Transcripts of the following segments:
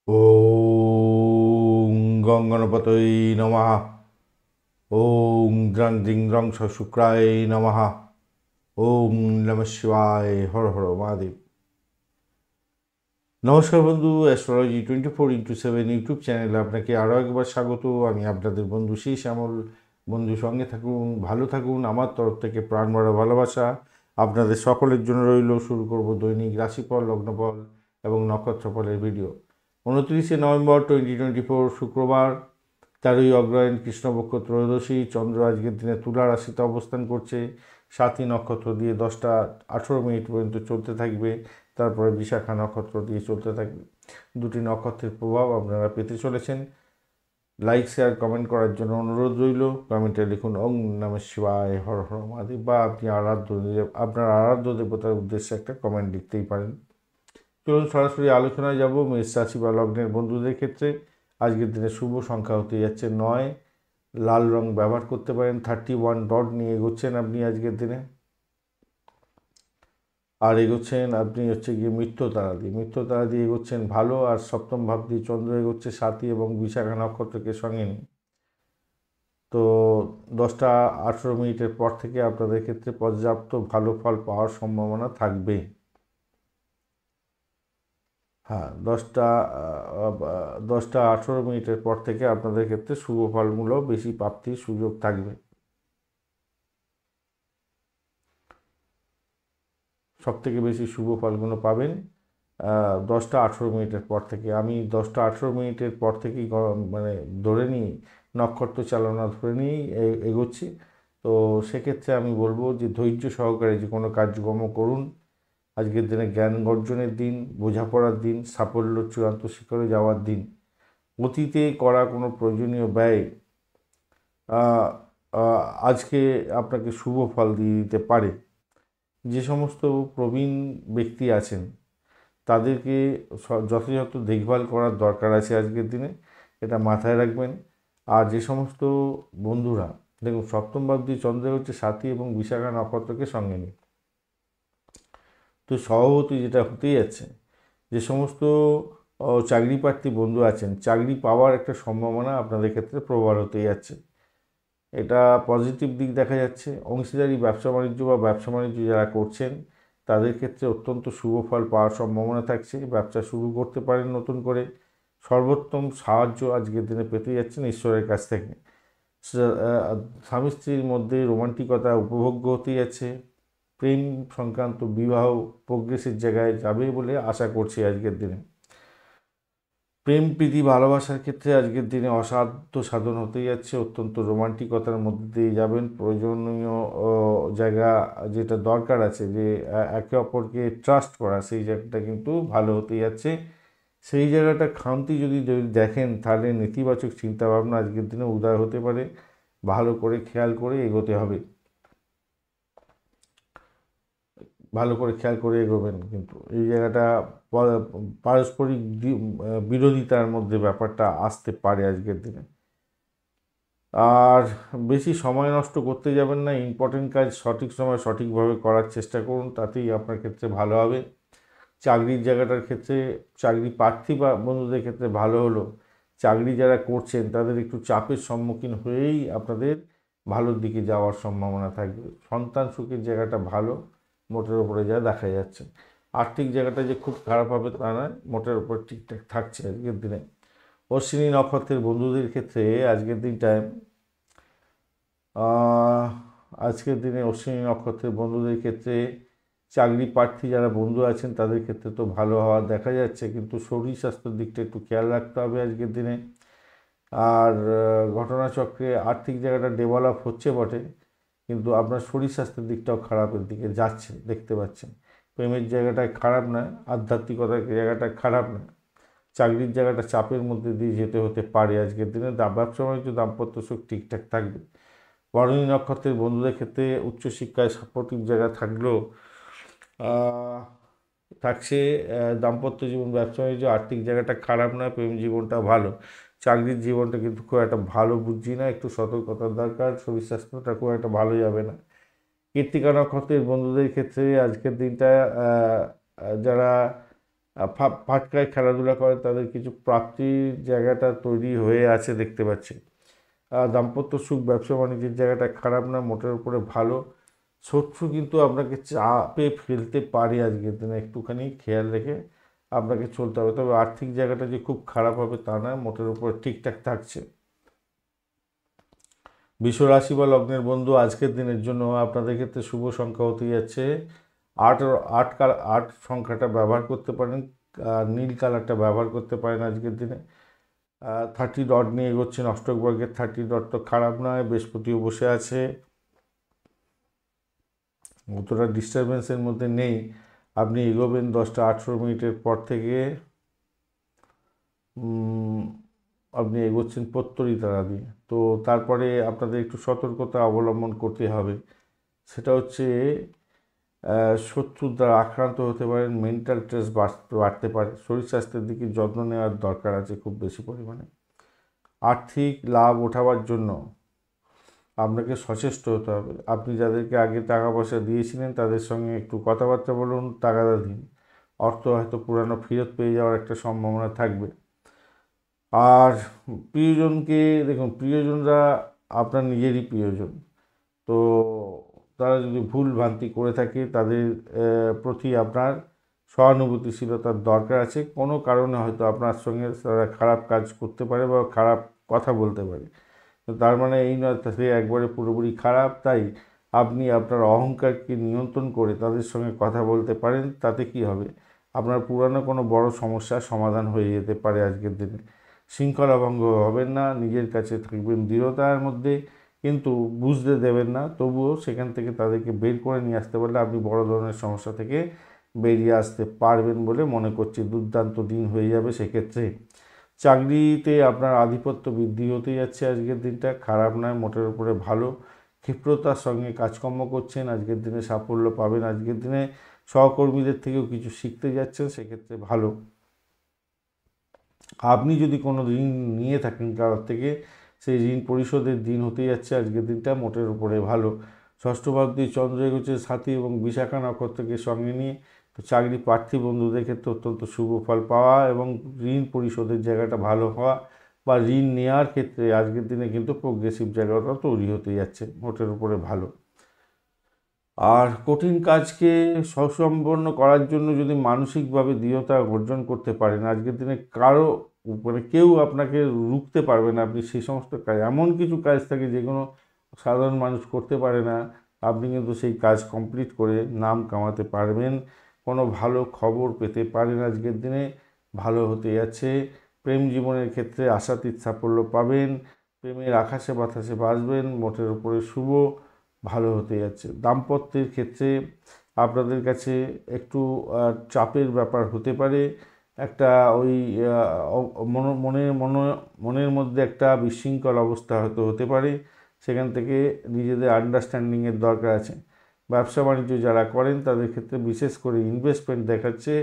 ওং গং গণপতয়ে নমঃ। ওং দ্রাং দ্রিং রং স শুক্রায় নমঃ। ওং নমঃ শিবায়, হর হর মহাদেব। নমস্কার বন্ধু, অ্যাস্ট্রোলজি 24x7 ইউটিউব চ্যানেলে আপনাকে আরও একবার স্বাগত। আমি আপনাদের বন্ধু শ্রী শ্যামল। বন্ধু, সঙ্গে থাকুন, ভালো থাকুন। আমার তরফ থেকে প্রাণ ভরা ভালোবাসা আপনাদের সকলের জন্য রইল। শুরু করব দৈনিক রাশিফল, লগ্নফল এবং নক্ষত্রফলের ভিডিও। 29 নভেম্বর 2024 শুক্রবার, 13ই অগ্রহায়ণ, কৃষ্ণপক্ষ ত্রয়োদশী। চন্দ্র আজকের দিনে তুলা রাশিতে অবস্থান করছে। 7ই নক্ষত্র দিয়ে 10টা 18 মিনিট পর্যন্ত চলতে থাকবে। তারপরে বিশাখা নক্ষত্র দিয়ে চলতে থাকবে। দুটি নক্ষত্রের প্রভাব আপনারা পেতে চলেছেন। লাইক, শেয়ার, কমেন্ট করার জন্য অনুরোধ রইল। কমেন্টে লিখুন ওং নমঃ শিবায়, হর হর মহাদেব, বা আপনি আপনার আরাধ্য দেবতার উদ্দেশ্যে একটা কমেন্ট লিখতেই পারেন। চলুন সরাসরি আলোচনায় যাব। মেষ রাশি বা লগ্নের বন্ধুদের ক্ষেত্রে আজকের দিনে শুভ সংখ্যা হতে যাচ্ছে 9। লাল রং ব্যবহার করতে পারেন। 31 ডট নিয়ে এগোচ্ছেন আপনি আজকের দিনে। আর এগোচ্ছেন আপনি গিয়ে মৃত্যু তারা দিয়ে এগোচ্ছেন ভালো। আর সপ্তম ভাব দিয়ে চন্দ্র এগোচ্ছে 7ই এবং বিশাখা নক্ষত্রকে সঙ্গে নিয়ে। তো 10টা 18 মিনিটের পর থেকে আপনাদের ক্ষেত্রে পর্যাপ্ত ভালো ফল পাওয়ার সম্ভাবনা থাকবে। হ্যাঁ, 10টা 18 মিনিটের পর থেকে আপনাদের ক্ষেত্রে শুভ ফলগুলো বেশি প্রাপ্তির সুযোগ থাকবে। সব থেকে বেশি শুভ ফলগুলো পাবেন 10টা 18 মিনিটের পর থেকে। আমি 10টা 18 মিনিটের পর থেকেই মানে ধরে নিই, নক্ষত্র চালনা ধরে নিয়েই এগোচ্ছি। তো সেক্ষেত্রে আমি বলবো যে ধৈর্য সহকারে যে কোনো কাজকর্ম করুন। আজকের দিনে জ্ঞান অর্জনের দিন, বোঝাপড়ার দিন, সাফল্য চূড়ান্ত শিখরে যাওয়ার দিন। অতীতে করা কোনো প্রয়োজনীয় ব্যয় আজকে আপনাকে শুভ ফল দিয়ে দিতে পারে। যে সমস্ত প্রবীণ ব্যক্তি আছেন তাদেরকে যথাযথ দেখভাল করার দরকার আছে আজকের দিনে, এটা মাথায় রাখবেন। আর যে সমস্ত বন্ধুরা, দেখুন সপ্তম ভাব দিয়ে চন্দ্র হচ্ছে 7ই এবং বিশাখা নক্ষত্রকে সঙ্গে নিয়ে, তো স্বভাবতই যেটা হতেই যাচ্ছে, যে সমস্ত চাকরি প্রার্থী বন্ধু আছেন, চাকরি পাওয়ার একটা সম্ভাবনা আপনাদের ক্ষেত্রে প্রবল হতে যাচ্ছে। এটা পজিটিভ দিক দেখা যাচ্ছে। অংশীদারি ব্যবসা বাণিজ্য বা ব্যবসা বাণিজ্য যারা করছেন তাদের ক্ষেত্রে অত্যন্ত শুভ ফল পাওয়ার সম্ভাবনা থাকছে। ব্যবসা শুরু করতে পারেন নতুন করে। সর্বোত্তম সাহায্য আজকের দিনে পেতে যাচ্ছেন ঈশ্বরের কাছ থেকে। স্বামী স্ত্রীর মধ্যে রোমান্টিকতা উপভোগ্য হতে যাচ্ছে। প্রেম সংক্রান্ত বিবাহ প্রোগ্রেসের জায়গায় যাবে বলে আশা করছি আজকের দিনে। প্রেম প্রীতি ভালোবাসার ক্ষেত্রে আজকের দিনে অসাধ্য সাধন হতে যাচ্ছে। অত্যন্ত রোমান্টিকতার মধ্যে দিয়ে যাবেন। প্রয়োজনীয় জায়গা যেটা দরকার আছে, যে একে অপরকে ট্রাস্ট করা, সেই জায়গাটা কিন্তু ভালো হতে যাচ্ছে। সেই জায়গাটা খামতি যদি দেখেন, তাহলে নেতিবাচক চিন্তাভাবনা আজকের দিনে উদয় হতে পারে। ভালো করে খেয়াল করে এগোতে হবে। ভালো করে খেয়াল করে এগোবেন। কিন্তু এই জায়গাটা পারস্পরিক বিরোধিতার মধ্যে ব্যাপারটা আসতে পারে আজকের দিনে। আর বেশি সময় নষ্ট করতে যাবেন না। ইম্পর্টেন্ট কাজ সঠিক সময় সঠিকভাবে করার চেষ্টা করুন, তাতেই আপনার ক্ষেত্রে ভালো হবে। চাকরির জায়গাটার ক্ষেত্রে, চাকরি প্রার্থী বা বন্ধুদের ক্ষেত্রে ভালো হলো। চাকরি যারা করছেন তাদের একটু চাপের সম্মুখীন হয়েই আপনাদের ভালোর দিকে যাওয়ার সম্ভাবনা থাকবে। সন্তান সুখের জায়গাটা ভালো, মোটের ওপরে যা দেখা যাচ্ছে। আর্থিক জায়গাটা যে খুব খারাপ হবে তা নয়, মোটের ওপর ঠিকঠাক থাকছে আজকের দিনে। অশ্বিনী নক্ষত্রের বন্ধুদের ক্ষেত্রে আজকের দিনটায় আজকের দিনে অশ্বিনী নক্ষত্রের বন্ধুদের ক্ষেত্রে চাকরি প্রার্থী যারা বন্ধু আছেন তাদের ক্ষেত্রে তো ভালো হওয়া দেখা যাচ্ছে, কিন্তু শরীর স্বাস্থ্যের দিকটা একটু খেয়াল রাখতে হবে আজকের দিনে। আর ঘটনাচক্রে আর্থিক জায়গাটা ডেভেলপ হচ্ছে বটে, কিন্তু আপনার শরীর স্বাস্থ্যের দিকটাও খারাপের দিকে যাচ্ছে দেখতে পাচ্ছেন। প্রেমের জায়গাটায় খারাপ নয়, আধ্যাত্মিকতার জায়গাটা খারাপ নয়, চাকরির জায়গাটা চাপের মধ্যে দিয়ে যেতে হতে পারে আজকের দিনে। ব্যবসা বাণিজ্য দাম্পত্য সুখ ঠিকঠাক থাকবে। ভরণী নক্ষত্রের বন্ধুদের ক্ষেত্রে উচ্চশিক্ষায় সাপোর্টিভ জায়গা থাকলেও থাকছে। দাম্পত্য জীবন, ব্যবসা বাণিজ্য, আর্থিক জায়গাটা খারাপ নয়, প্রেম জীবনটা ভালো। চাকরির জীবনটা কিন্তু খুব একটা ভালো বুঝছি না, একটু সতর্কতার দরকার। শরীর স্বাস্থ্যটা খুব একটা ভালো যাবে না। কৃত্তিকা নক্ষত্রের বন্ধুদের ক্ষেত্রে আজকের দিনটা যারা ফাটকায় খেলাধুলা করে তাদের কিছু প্রাপ্তির জায়গাটা তৈরি হয়ে আছে দেখতে পাচ্ছি। দাম্পত্য সুখ ব্যবসা বাণিজ্যের জায়গাটা খারাপ না, মোটের উপরে ভালো। শত্রু কিন্তু আপনাকে চাপে ফেলতে পারে আজকের দিনে, একটুখানি খেয়াল রেখে আপনাকে চলতে হবে। তবে আর্থিক জায়গাটা যে খুব খারাপ হবে তা নয়, মোটের উপরে ঠিকঠাক থাকছে। বৃষ রাশি বা লগ্নের বন্ধু, আজকের দিনের জন্য আপনাদের ক্ষেত্রে শুভ সংখ্যা হতে যাচ্ছে 8। 8 সংখ্যাটা ব্যবহার করতে পারেন, নীল কালারটা ব্যবহার করতে পারেন আজকের দিনে। 30 ডট নিয়ে এগোচ্ছেন, অষ্টক বর্গের 30 ডট তো খারাপ নয়, বৃহস্পতিও বসে আছে, অতটা ডিস্টারবেন্সের মধ্যে নেই। আপনি এগোবেন 10টা 18 মিনিটের পর থেকে আপনি এগোচ্ছেন প্রত্যরী তারা দিয়ে। তো তারপরে আপনাদের একটু সতর্কতা অবলম্বন করতে হবে, সেটা হচ্ছে শত্রুর দ্বারা আক্রান্ত হতে পারেন, মেন্টাল স্ট্রেস বাড়তে পারে, শরীর স্বাস্থ্যের দিকে যত্ন নেওয়ার দরকার আছে খুব বেশি পরিমাণে। আর্থিক লাভ ওঠাবার জন্য আপনাকে সচেষ্ট হতে হবে। আপনি যাদেরকে আগে টাকা পয়সা দিয়েছিলেন তাদের সঙ্গে একটু কথাবার্তা বলুন, টাকাটা দিন, অর্থ হয়তো পুরানো ফেরত পেয়ে যাওয়ার একটা সম্ভাবনা থাকবে। আর প্রিয়জনকে দেখুন, প্রিয়জনরা আপনার নিজেরই প্রিয়জন, তো তারা যদি ভুল ভ্রান্তি করে থাকে তাদের প্রতি আপনার সহানুভূতিশীলতার দরকার আছে। কোনো কারণে হয়তো আপনার সঙ্গে তারা খারাপ কাজ করতে পারে বা খারাপ কথা বলতে পারে, তো তার মানে এই নয় সে একবারে পুরোপুরি খারাপ। তাই আপনি আপনার অহংকারকে নিয়ন্ত্রণ করে তাদের সঙ্গে কথা বলতে পারেন, তাতে কি হবে, আপনার পুরানো কোনো বড় সমস্যার সমাধান হয়ে যেতে পারে আজকের দিনে। শৃঙ্খলাভঙ্গ হবেন না, নিজের কাছে থাকবেন দৃঢ়তার মধ্যে, কিন্তু বুঝতে দেবেন না। তবুও সেখান থেকে তাদেরকে বের করে নিয়ে আসতে পারলে আপনি বড় ধরনের সমস্যা থেকে বেরিয়ে আসতে পারবেন বলে মনে করছি। দুর্দান্ত দিন হয়ে যাবে সেক্ষেত্রে। চাকরিতে আপনার আধিপত্য বৃদ্ধি হতে যাচ্ছে আজকের দিনটা, খারাপ নয়, মোটের উপরে ভালো। ক্ষিপ্রতার সঙ্গে কাজকর্ম করছেন, আজকের দিনে সাফল্য পাবেন। আজকের দিনে সহকর্মীদের থেকেও কিছু শিখতে যাচ্ছেন, সেক্ষেত্রে ভালো। আপনি যদি কোনো ঋণ নিয়ে থাকেন কারোর থেকে, সেই ঋণ পরিশোধের দিন হতে যাচ্ছে আজকের দিনটা, মোটের উপরে ভালো। ষষ্ঠ ভাব দিয়ে চন্দ্র এগোচ্ছে সাথী এবং বিশাখা নক্ষত্রকে সঙ্গে নিয়ে, তো চাকরি প্রার্থী বন্ধুদের ক্ষেত্রে অত্যন্ত শুভ ফল পাওয়া এবং ঋণ পরিশোধের জায়গাটা ভালো হওয়া বা ঋণ নেওয়ার ক্ষেত্রে আজকের দিনে কিন্তু প্রোগ্রেসিভ জায়গাটা তৈরি হতে যাচ্ছে, মোটের উপরে ভালো। আর কঠিন কাজকে সুসম্পন্ন করার জন্য যদি মানসিকভাবে দৃঢ়তা অর্জন করতে পারেন, আজকের দিনে কারো মানে কেউ আপনাকে রুখতে পারবে না। আপনি সেই সমস্ত কাজ, এমন কিছু কাজ থাকে যেগুলো সাধারণ মানুষ করতে পারে না, আপনি কিন্তু সেই কাজ কমপ্লিট করে নাম কামাতে পারবেন। কোনো ভালো খবর পেতে পারেন আজকের দিনে, ভালো হতে যাচ্ছে। প্রেম জীবনের ক্ষেত্রে আশাতীত সাফল্য পাবেন, প্রেমের আকাশে বাতাসে বাসবেন, মোটের উপরে শুভ, ভালো হতে যাচ্ছে। দাম্পত্যের ক্ষেত্রে আপনাদের কাছে একটু চাপের ব্যাপার হতে পারে, একটা ওই মনের মধ্যে একটা বিশৃঙ্খল অবস্থা হয়তো হতে পারে, সেখান থেকে নিজেদের আন্ডারস্ট্যান্ডিংয়ের দরকার আছে। ব্যবসা বাণিজ্য যারা করেন তাদের ক্ষেত্রে বিশেষ করে ইনভেস্টমেন্ট দেখাচ্ছে,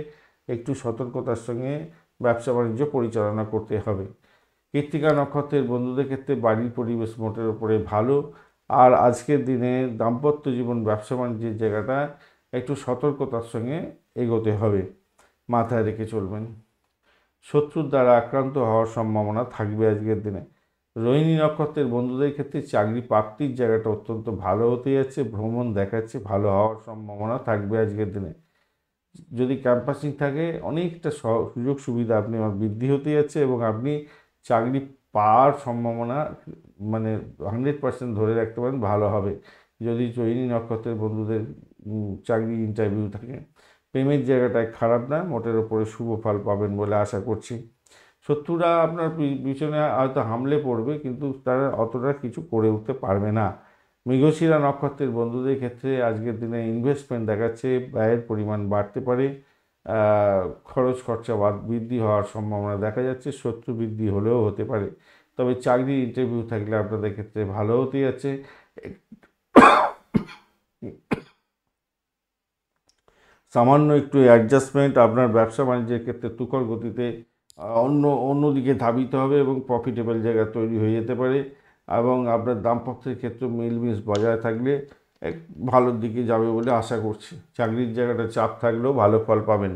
একটু সতর্কতার সঙ্গে ব্যবসা বাণিজ্য পরিচালনা করতে হবে। কৃত্তিকা নক্ষত্রের বন্ধুদের ক্ষেত্রে বাড়ির পরিবেশ মোটের উপরে ভালো। আর আজকের দিনে দাম্পত্য জীবন ব্যবসা বাণিজ্যের জায়গাটা একটু সতর্কতার সঙ্গে এগোতে হবে, মাথায় রেখে চলবেন। শত্রুর দ্বারা আক্রান্ত হওয়ার সম্ভাবনা থাকবে আজকের দিনে। রোহিণী নক্ষত্রের বন্ধুদের ক্ষেত্রে চাকরি প্রাপ্তির জায়গাটা অত্যন্ত ভালো হতে যাচ্ছে, ভ্রমণ দেখাচ্ছে, ভালো হওয়ার সম্ভাবনা থাকবে আজকের দিনে। যদি ক্যাম্পাসিং থাকে অনেকটা সুযোগ সুবিধা আপনি বৃদ্ধি হতে যাচ্ছে এবং আপনি চাকরি পাওয়ার সম্ভাবনা মানে 100% ধরে রাখতে পারেন, ভালো হবে যদি রোহিণী নক্ষত্রের বন্ধুদের চাকরি ইন্টারভিউ থাকে। প্রেমের জায়গাটায় খারাপ না, মোটের ওপরে শুভ ফল পাবেন বলে আশা করছি। শত্রুরা আপনার পিছনে হয়তো হামলে পড়বে, কিন্তু তারা অতটা কিছু করে উঠতে পারবে না। মৃগশিরা নক্ষত্রের বন্ধুদের ক্ষেত্রে আজকের দিনে ইনভেস্টমেন্ট দেখাচ্ছে, ব্যয়ের পরিমাণ বাড়তে পারে, খরচ খরচা বৃদ্ধি হওয়ার সম্ভাবনা দেখা যাচ্ছে, শত্রু বৃদ্ধি হলেও হতে পারে। তবে চাকরির ইন্টারভিউ থাকলে আপনাদের ক্ষেত্রে ভালো হতে যাচ্ছে। সামান্য একটু অ্যাডজাস্টমেন্ট আপনার ব্যবসা বাণিজ্যের ক্ষেত্রে তুখর গতিতে অন্যদিকে ধাবিত হবে এবং প্রফিটেবল জায়গা তৈরি হয়ে যেতে পারে, এবং আপনার দাম্পত্যের ক্ষেত্রে মিলমিশ বজায় থাকলে এক ভালোর দিকে যাবে বলে আশা করছি। চাকরির জায়গাটা চাপ থাকলেও ভালো ফল পাবেন।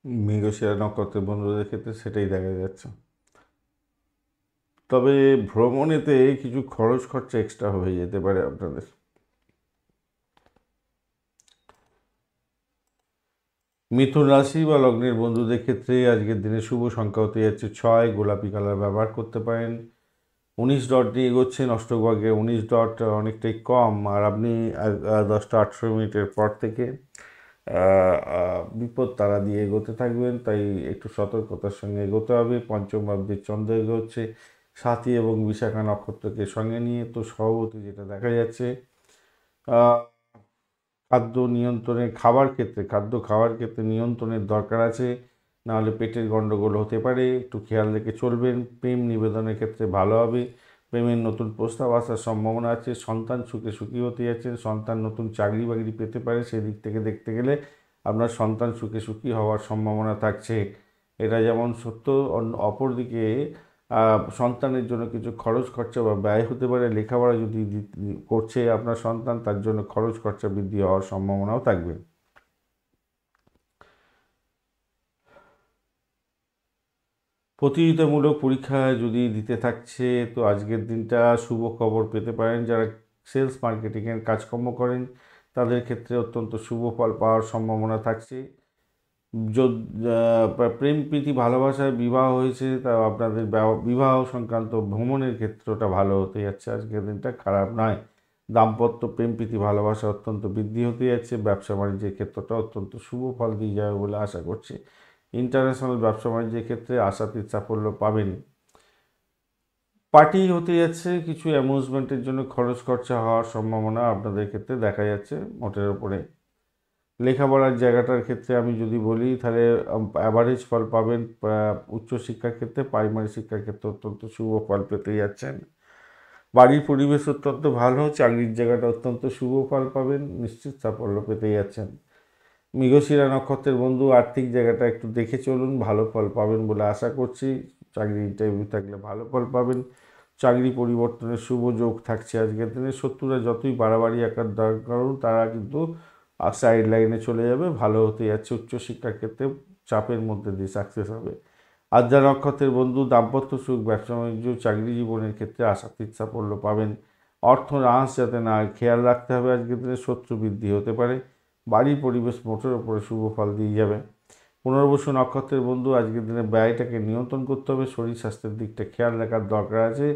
মৃগশিরা নক্ষত্রের বন্ধুদের ক্ষেত্রে সেটাই দেখা যাচ্ছে। তবে ভ্রমণেতে কিছু খরচ খরচা এক্সট্রা হয়ে যেতে পারে আপনাদের। মিথুন রাশি বা লগ্নের বন্ধুদের ক্ষেত্রে আজকের দিনে শুভ সংখ্যা হতে যাচ্ছে 6, গোলাপি কালার ব্যবহার করতে পারেন। 19 ডট নিয়ে এগোচ্ছেন, অষ্টভাগ্যে 19 ডট অনেকটাই কম, আর আপনি 10টা 18 মিনিটের পর থেকে বিপদ তারা দিয়ে এগোতে থাকবেন, তাই একটু সতর্কতার সঙ্গে এগোতে হবে। পঞ্চম ভাবদের চন্দ্র এগোচ্ছে সাথী এবং বিশাখা নক্ষত্রকে সঙ্গে নিয়ে, তো স্বভাবতই যেটা দেখা যাচ্ছে খাদ্য নিয়ন্ত্রণে খাদ্য খাওয়ার ক্ষেত্রে নিয়ন্ত্রণের দরকার আছে, নাহলে পেটের গণ্ডগোল হতে পারে, একটু খেয়াল রেখে চলবেন। প্রেম নিবেদনের ক্ষেত্রে ভালো হবে, প্রেমের নতুন প্রস্তাব আসার সম্ভাবনা আছে। সন্তান সুখে সুখী হতে যাচ্ছেন, সন্তান নতুন চাকরি বাকরি পেতে পারে, সেদিক থেকে দেখতে গেলে আপনার সন্তান সুখে সুখী হওয়ার সম্ভাবনা থাকছে। এটা যেমন সত্য, অপরদিকে সন্তানের জন্য কিছু খরচ খরচা বা ব্যয় হতে পারে। লেখাপড়া যদি করছে আপনার সন্তান, তার জন্য খরচ খরচা বৃদ্ধি হওয়ার সম্ভাবনাও থাকবে। প্রতিযোগিতামূলক পরীক্ষা যদি দিতে থাকছে, তো আজকের দিনটা শুভ খবর পেতে পারেন। যারা সেলস মার্কেটিংয়ের কাজকর্ম করেন তাদের ক্ষেত্রে অত্যন্ত শুভ ফল পাওয়ার সম্ভাবনা থাকছে। প্রেম প্রীতি ভালোবাসায় বিবাহ হয়েছে, তা আপনাদের বিবাহ সংক্রান্ত ভ্রমণের ক্ষেত্রটা ভালো হতে যাচ্ছে, আজকের দিনটা খারাপ নয়। দাম্পত্য প্রেম প্রীতি ভালোবাসা অত্যন্ত বৃদ্ধি হতে যাচ্ছে। ব্যবসা বাণিজ্যের ক্ষেত্রটা অত্যন্ত শুভ ফল দিয়ে যাবে বলে আশা করছি। ইন্টারন্যাশনাল ব্যবসা বাণিজ্যের ক্ষেত্রে আশাতীত সাফল্য পাবেন। পার্টি হতে যাচ্ছে, কিছু অ্যামিউজমেন্টের জন্য খরচ খরচা হওয়ার সম্ভাবনা আপনাদের ক্ষেত্রে দেখা যাচ্ছে মোটের ওপরে। লেখাপড়ার জায়গাটার ক্ষেত্রে আমি যদি বলি, তাহলে অ্যাভারেজ ফল পাবেন। উচ্চশিক্ষার ক্ষেত্রে, প্রাইমারি শিক্ষার ক্ষেত্রে অত্যন্ত শুভ ফল পেতে যাচ্ছেন। বাড়ির পরিবেশ অত্যন্ত ভালো, চাকরির জায়গাটা অত্যন্ত শুভ ফল পাবেন, নিশ্চিত সাফল্য পেতে যাচ্ছেন। মৃগশিরা নক্ষত্রের বন্ধু আর্থিক জায়গাটা একটু দেখে চলুন, ভালো ফল পাবেন বলে আশা করছি। চাকরি ইন্টারভিউ থাকলে ভালো ফল পাবেন। চাকরি পরিবর্তনের শুভ যোগ থাকছে আজকের দিনে। শত্রুরা যতই বাড়াবাড়ি আকার করুন, তারা কিন্তু সাইড লাইনে চলে যাবে, ভালো হতে যাচ্ছে। উচ্চশিক্ষার ক্ষেত্রে চাপের মধ্যে দিয়ে সাকসেস হবে। আদ্রা নক্ষত্রের বন্ধু দাম্পত্য সুখ, ব্যবসা বাণিজ্য, চাকরি জীবনের ক্ষেত্রে আশাতীত সাফল্য পাবেন। অর্থ হ্রাস যাতে না হয় খেয়াল রাখতে হবে, আজকের দিনে শত্রু বৃদ্ধি হতে পারে। বাড়ির পরিবেশ মোটের ওপরে শুভ ফল দিয়ে যাবে। পুনর্বসু নক্ষত্রের বন্ধু আজকের দিনে ব্যয়টাকে নিয়ন্ত্রণ করতে হবে, শরীর স্বাস্থ্যের দিকটা খেয়াল রাখার দরকার আছে,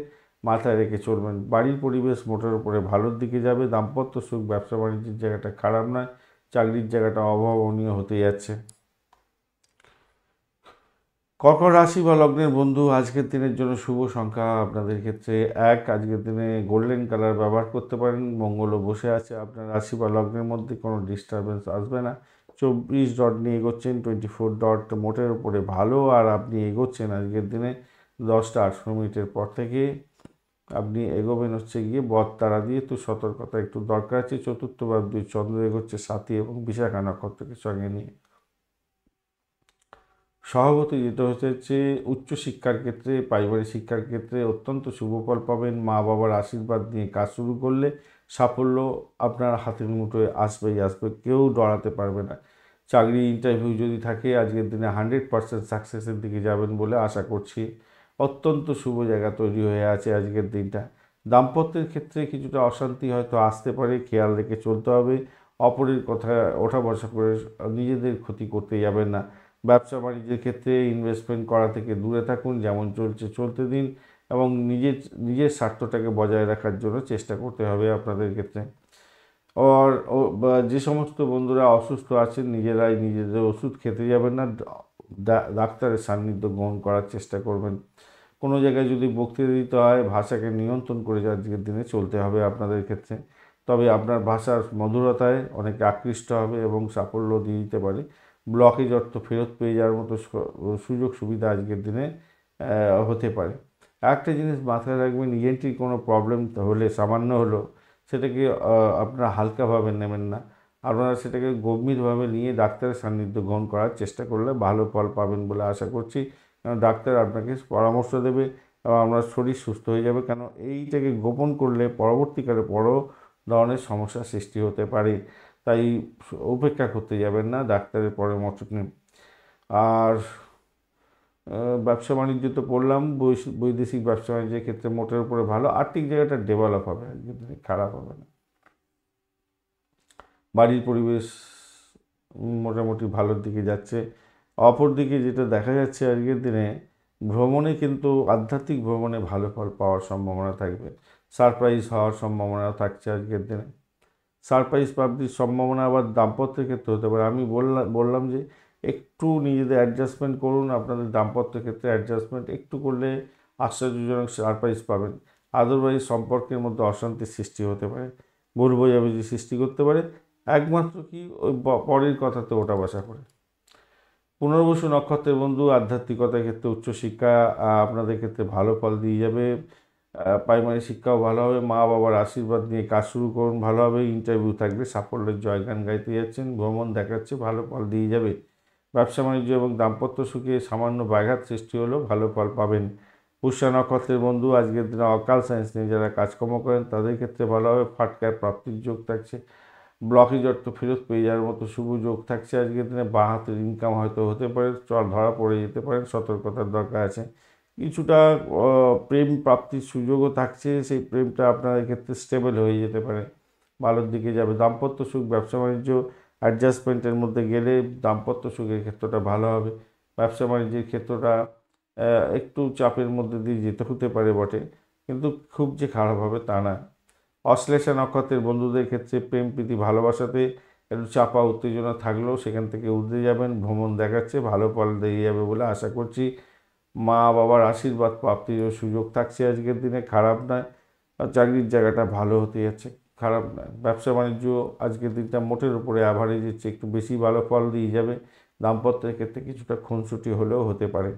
মাথায় রেখে চলবেন। বাড়ির পরিবেশ মোটের উপরে ভালোর দিকে যাবে। দাম্পত্য সুখ, ব্যবসা বাণিজ্যের জায়গাটা খারাপ নয়, চাকরির জায়গাটা অভাবনীয় হতে যাচ্ছে। কর্কট রাশি বা লগ্নের বন্ধু আজকের দিনের জন্য শুভ সংখ্যা আপনাদের ক্ষেত্রে 1, আজকের দিনে গোল্ডেন কালার ব্যবহার করতে পারেন। মঙ্গলও বসে আছে আপনার রাশি বা লগ্নের মধ্যে, কোনো ডিস্টারবেন্স আসবে না। 24 ডট নিয়ে এগোচ্ছেন, 24 ডট মোটের উপরে ভালো, আর আপনি এগোচ্ছেন আজকের দিনে 10টা 18 মিনিটের পর থেকে আপনি এগোবেন হচ্ছে গিয়ে বদ তারা দিয়ে, তো সতর্কতা একটু দরকার আছে। চতুর্থ ভাব চন্দ্র এগোচ্ছে সাথী এবং বিশাখা নক্ষত্রকে সঙ্গে নিয়ে। স্বভাবতই যেটা হচ্ছে উচ্চশিক্ষার ক্ষেত্রে, পারিবারিক শিক্ষার ক্ষেত্রে অত্যন্ত শুভ ফল পাবেন। মা বাবার আশীর্বাদ নিয়ে কাজ শুরু করলে সাফল্য আপনার হাতের মুঠোয় আসবেই আসবে, কেউ ডরাতে পারবে না। চাকরি ইন্টারভিউ যদি থাকে, আজকের দিনে 100% সাকসেসের দিকে যাবেন বলে আশা করছি। অত্যন্ত শুভ জায়গা তৈরি হয়ে আছে আজকের দিনটা। দাম্পত্যের ক্ষেত্রে কিছুটা অশান্তি হয়তো আসতে পারে, খেয়াল রেখে চলতে হবে। অপরের কথা ওঠা বসা করে নিজেদের ক্ষতি করতে যাবেন না। ব্যবসা বাণিজ্যের ক্ষেত্রে ইনভেস্টমেন্ট করা থেকে দূরে থাকুন, যেমন চলছে চলতে দিন, এবং নিজের নিজের স্বার্থটাকে বজায় রাখার জন্য চেষ্টা করতে হবে আপনাদের ক্ষেত্রে। আর যে সমস্ত বন্ধুরা অসুস্থ আছেন, নিজেরাই নিজেদের ওষুধ খেতে যাবেন না, ডাক্তারের সান্নিধ্য গ্রহণ করার চেষ্টা করবেন। কোনো জায়গায় যদি বক্তৃতা দিতে হয়, ভাষাকে নিয়ন্ত্রণ করে আজকের দিনে চলতে হবে আপনাদের ক্ষেত্রে। তবে আপনার ভাষার মধুরতায় অনেকে আকৃষ্ট হবে এবং সাফল্য দিয়ে দিতে পারে। ব্লকেজ অর্থ ফেরত পেয়ে যাওয়ার মতো সুযোগ সুবিধা আজকের দিনে হতে পারে। একটা জিনিস মাথায় রাখবেন, ইএনটির কোনো প্রবলেম হলে, সামান্য হলেও, সেটাকে আপনারা হালকাভাবে নেবেন না। আপনারা সেটাকে গম্ভীরভাবে নিয়ে ডাক্তারের সান্নিধ্য গ্রহণ করার চেষ্টা করলে ভালো ফল পাবেন বলে আশা করছি। কারণ ডাক্তার আপনাকে পরামর্শ দেবে এবং আপনার শরীর সুস্থ হয়ে যাবে। কেন এইটাকে গোপন করলে পরবর্তীকালে বড় ধরনের সমস্যার সৃষ্টি হতে পারে, তাই উপেক্ষা করতে যাবেন না, ডাক্তারের পরামর্শ নিন। আর ব্যবসা বাণিজ্য তো পড়লাম, বৈদেশিক ব্যবসা বাণিজ্যের ক্ষেত্রে মোটের উপরে ভালো, আর্থিক জায়গাটা ডেভেলপ হবে, আজকের দিনে খারাপ হবে না। বাড়ির পরিবেশ মোটামুটি ভালোর দিকে যাচ্ছে। অপরদিকে যেটা দেখা যাচ্ছে আজকের দিনে, ভ্রমণে কিন্তু আধ্যাত্মিক ভ্রমণে ভালো ফল পাওয়ার সম্ভাবনা থাকবে, সারপ্রাইজ হওয়ার সম্ভাবনা থাকছে আজকের দিনে। সারপ্রাইজ প্রাপ্তির সম্ভাবনা আবার দাম্পত্যের ক্ষেত্রে হতে পারে। আমি বললাম যে একটু নিজেদের অ্যাডজাস্টমেন্ট করুন, আপনাদের দাম্পত্যের ক্ষেত্রে অ্যাডজাস্টমেন্ট একটু করলে আশ্চর্যজনক সারপ্রাইজ পাবেন। আদারওয়াইজ সম্পর্কের মধ্যে অশান্তির সৃষ্টি হতে পারে, ভুল বোঝাবুঝি সৃষ্টি করতে পারে, একমাত্র কি ওই পরের কথাতে ওঠা বসা করে। পুনর্বসু নক্ষত্রের বন্ধু, আধ্যাত্মিকতার ক্ষেত্রে উচ্চশিক্ষা আপনাদের ক্ষেত্রে ভালো ফল দিয়ে যাবে। প্রাইমারি শিক্ষাও ভালো হবে, মা বাবার আশীর্বাদ নিয়ে কাজ শুরু করুন, ভালো হবে। ইন্টারভিউ থাকবে, সাফল্যের জয়গান গাইতে যাচ্ছেন, ভ্রমণ দেখাচ্ছে ভালো ফল দিয়ে যাবে। ব্যবসা বাণিজ্য এবং দাম্পত্য সুখে সামান্য ব্যাঘাত সৃষ্টি হলেও ভালো ফল পাবেন। পুষ্যা নক্ষত্রের বন্ধু, আজকের দিনে অকাল সায়েন্স নিয়ে যারা কাজকর্ম করেন তাদের ক্ষেত্রে ভালো হবে, ফাটকার প্রাপ্তির যোগ থাকছে, ব্লকেজ অর্থ ফেরত পেয়ে যাওয়ার মতো শুভ যোগ থাকছে। আজকের দিনে বাঁ হাতের ইনকাম হয়তো হতে পারে, ধরা পড়ে যেতে পারেন, সতর্কতার দরকার আছে। কিছুটা প্রেম প্রাপ্তির সুযোগও থাকছে, সেই প্রেমটা আপনাদের ক্ষেত্রে স্টেবল হয়ে যেতে পারে, ভালোর দিকে যাবে। দাম্পত্য সুখ, ব্যবসা বাণিজ্য অ্যাডজাস্টমেন্টের মধ্যে গেলে দাম্পত্য সুখের ক্ষেত্রটা ভালো হবে। ব্যবসা বাণিজ্যের ক্ষেত্রটা একটু চাপের মধ্যে দিয়ে যেতে হতে পারে বটে, কিন্তু খুব যে খারাপ হবে তা না। অশ্লেষা নক্ষত্রের বন্ধুদের ক্ষেত্রে প্রেম প্রীতি ভালোবাসাতে একটু চাপা উত্তেজনা থাকলেও সেখান থেকে উঠে যাবেন, ভ্রমণ দেখাচ্ছে ভালো ফল দিয়ে যাবে বলে আশা করছি। মা বাবার আশীর্বাদ প্রাপ্তির সুযোগ থাকছে আজকের দিনে, খারাপ নয়। আর চাকরির জায়গাটা ভালো হতে যাচ্ছে, খারাপ নয়। ব্যবসা বাণিজ্য আজকের দিনটা মোটের উপরে অ্যাভারেজের চেয়ে একটু বেশি ভালো ফল দিয়ে যাবে। দাম্পত্যের ক্ষেত্রে কিছুটা খুনসুটি হলেও হতে পারে।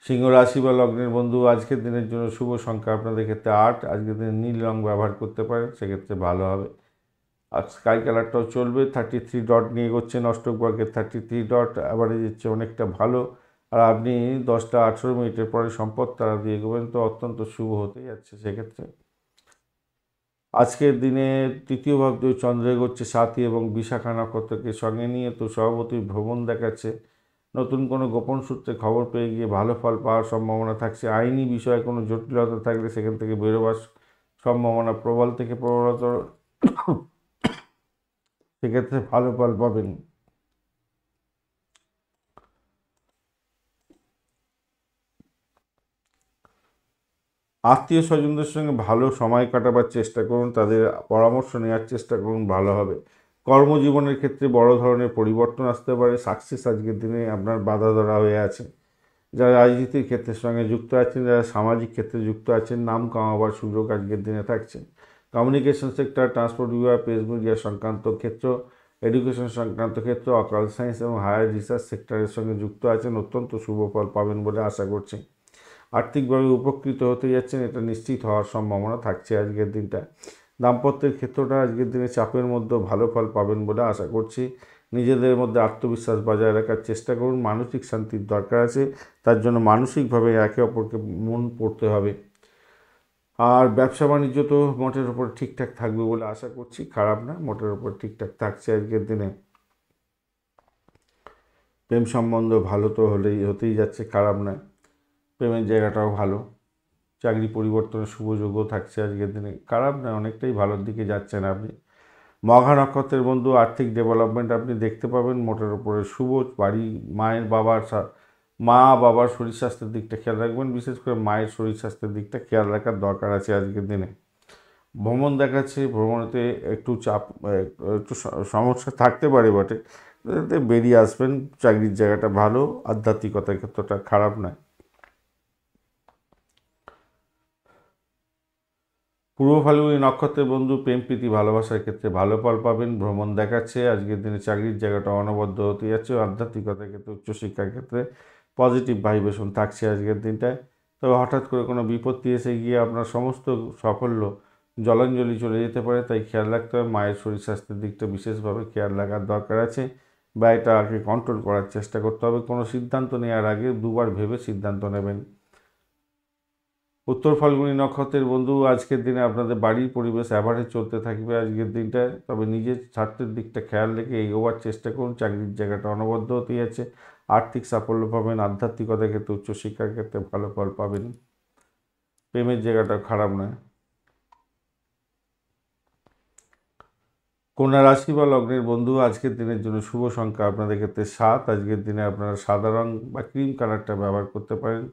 সিংহ রাশি বা লগ্নের বন্ধু, আজকের দিনের জন্য শুভ সংখ্যা আপনাদের ক্ষেত্রে 8, আজকের দিনে নীল রং ব্যবহার করতে পারেন, সেক্ষেত্রে ভালো হবে। আর স্কাই কালারটাও চলবে, 33 ডট নিয়ে এগোচ্ছেন, অষ্টক বর্গের 33 ডট অ্যাভারেজের চেয়ে অনেকটা ভালো। আর আপনি 10টা 18 মিনিটের পরে সম্পদ তারা দিয়ে এগোবেন, তো অত্যন্ত শুভ হতে যাচ্ছে সেক্ষেত্রে। আজকের দিনে তৃতীয় ভাবদেব চন্দ্র এগোচ্ছে সাথী এবং বিশাখা নক্ষত্রকে সঙ্গে নিয়ে, তো সভাপতির ভ্রমণ দেখাচ্ছে। নতুন কোনো গোপন সূত্রে খবর পেয়ে গিয়ে ভালো ফল পাওয়ার সম্ভাবনা থাকছে। আইনি বিষয়ে কোনো জটিলতা থাকলে সেখান থেকে বেরোবার সম্ভাবনা প্রবল থেকে প্রবলতর, সেক্ষেত্রে ভালো ফল পাবেন। আত্মীয় স্বজনদের সঙ্গে ভালো সময় কাটাবার চেষ্টা করুন, তাদের পরামর্শ নেওয়ার চেষ্টা করুন, ভালো হবে। কর্মজীবনের ক্ষেত্রে বড় ধরনের পরিবর্তন আসতে পারে, সাকসেস আজকের দিনে আপনার বাধা ধরা হয়ে আছে। যারা রাজনীতির ক্ষেত্রের সঙ্গে যুক্ত আছেন, যারা সামাজিক ক্ষেত্রে যুক্ত আছেন, নাম কামাবার সুযোগ আজকের দিনে থাকছে। কমিউনিকেশন সেক্টর, ট্রান্সপোর্ট বিভাগ, প্রেস মিডিয়া সংক্রান্ত ক্ষেত্র, এডুকেশন সংক্রান্ত ক্ষেত্র, অকাল সায়েন্স এবং হায়ার রিসার্চ সেক্টরের সঙ্গে যুক্ত আছেন, অত্যন্ত শুভ ফল পাবেন বলে আশা করছি। আর্থিকভাবে উপকৃত হতে যাচ্ছেন, এটা নিশ্চিত হওয়ার সম্ভাবনা থাকছে আজকের দিনটা। দাম্পত্যের ক্ষেত্রটা আজকের দিনে চাপের মধ্যেও ভালো ফল পাবেন বলে আশা করছি। নিজেদের মধ্যে আত্মবিশ্বাস বজায় রাখার চেষ্টা করুন, মানসিক শান্তির দরকার আছে, তার জন্য মানসিকভাবে একে অপরকে মন পড়তে হবে। আর ব্যবসা বাণিজ্য তো মোটের ওপর ঠিকঠাক থাকবে বলে আশা করছি, খারাপ না, মোটের ওপর ঠিকঠাক থাকছে আজকের দিনে। প্রেম সম্বন্ধ ভালো তো হতেই যাচ্ছে, খারাপ নয়, প্রেমের জায়গাটাও ভালো। চাকরি পরিবর্তনের শুভযোগও থাকছে আজকের দিনে, খারাপ নয়, অনেকটাই ভালোর দিকে যাচ্ছেন আপনি। মঘা নক্ষত্রের বন্ধু, আর্থিক ডেভেলপমেন্ট আপনি দেখতে পাবেন, মোটের উপরে শুভ। বাড়ি মা বাবার শরীর স্বাস্থ্যের দিকটা খেয়াল রাখবেন, বিশেষ করে মায়ের শরীর স্বাস্থ্যের দিকটা খেয়াল রাখার দরকার আছে আজকের দিনে। ভ্রমণ দেখাচ্ছে, ভ্রমণেতে একটু চাপ, একটু সমস্যা থাকতে পারে বটে, এতে বেরিয়ে আসবেন। চাকরির জায়গাটা ভালো, আধ্যাত্মিকতার ক্ষেত্রটা খারাপ নয়। পূর্ব ফাল্গুনী নক্ষত্রের বন্ধু, প্রেম প্রীতি ভালোবাসার ক্ষেত্রে ভালো ফল পাবেন, ভ্রমণ দেখাচ্ছে। আজকের দিনে চাকরির জায়গাটা অনবদ্য হতে যাচ্ছে, আধ্যাত্মিকতার ক্ষেত্রে উচ্চশিক্ষার ক্ষেত্রে পজিটিভ ভাইব্রেশন থাকছে আজকের দিনটায়। তবে হঠাৎ করে কোনো বিপত্তি এসে গিয়ে আপনার সমস্ত সাফল্য জলাঞ্জলি চলে যেতে পারে, তাই খেয়াল রাখতে হবে। মায়ের শরীর স্বাস্থ্যের দিকটা বিশেষভাবে খেয়াল রাখার দরকার আছে, ব্যয়টা আগে কন্ট্রোল করার চেষ্টা করতে হবে। কোনো সিদ্ধান্ত নেওয়ার আগে দুবার ভেবে সিদ্ধান্ত নেবেন। উত্তর ফাল্গুনী নক্ষত্রের বন্ধু, আজকের দিনে আপনাদের বাড়ির পরিবেশ অ্যাভারেজ চলতে থাকবে আজকের দিনটায়। তবে নিজের স্বার্থের দিকটা খেয়াল রেখে এগোবার চেষ্টা করুন। চাকরির জায়গাটা অনবদ্য হতে যাচ্ছে, আর্থিক সাফল্য পাবেন, আধ্যাত্মিকতার ক্ষেত্রে উচ্চশিক্ষার ক্ষেত্রে ভালো ফল পাবেন, প্রেমের জায়গাটা খারাপ নয়। কন্যা রাশি বা লগ্নের বন্ধু, আজকের দিনের জন্য শুভ সংখ্যা আপনাদের ক্ষেত্রে 7। আজকের দিনে আপনারা সাদা রং বা ক্রিম কালারটা ব্যবহার করতে পারেন।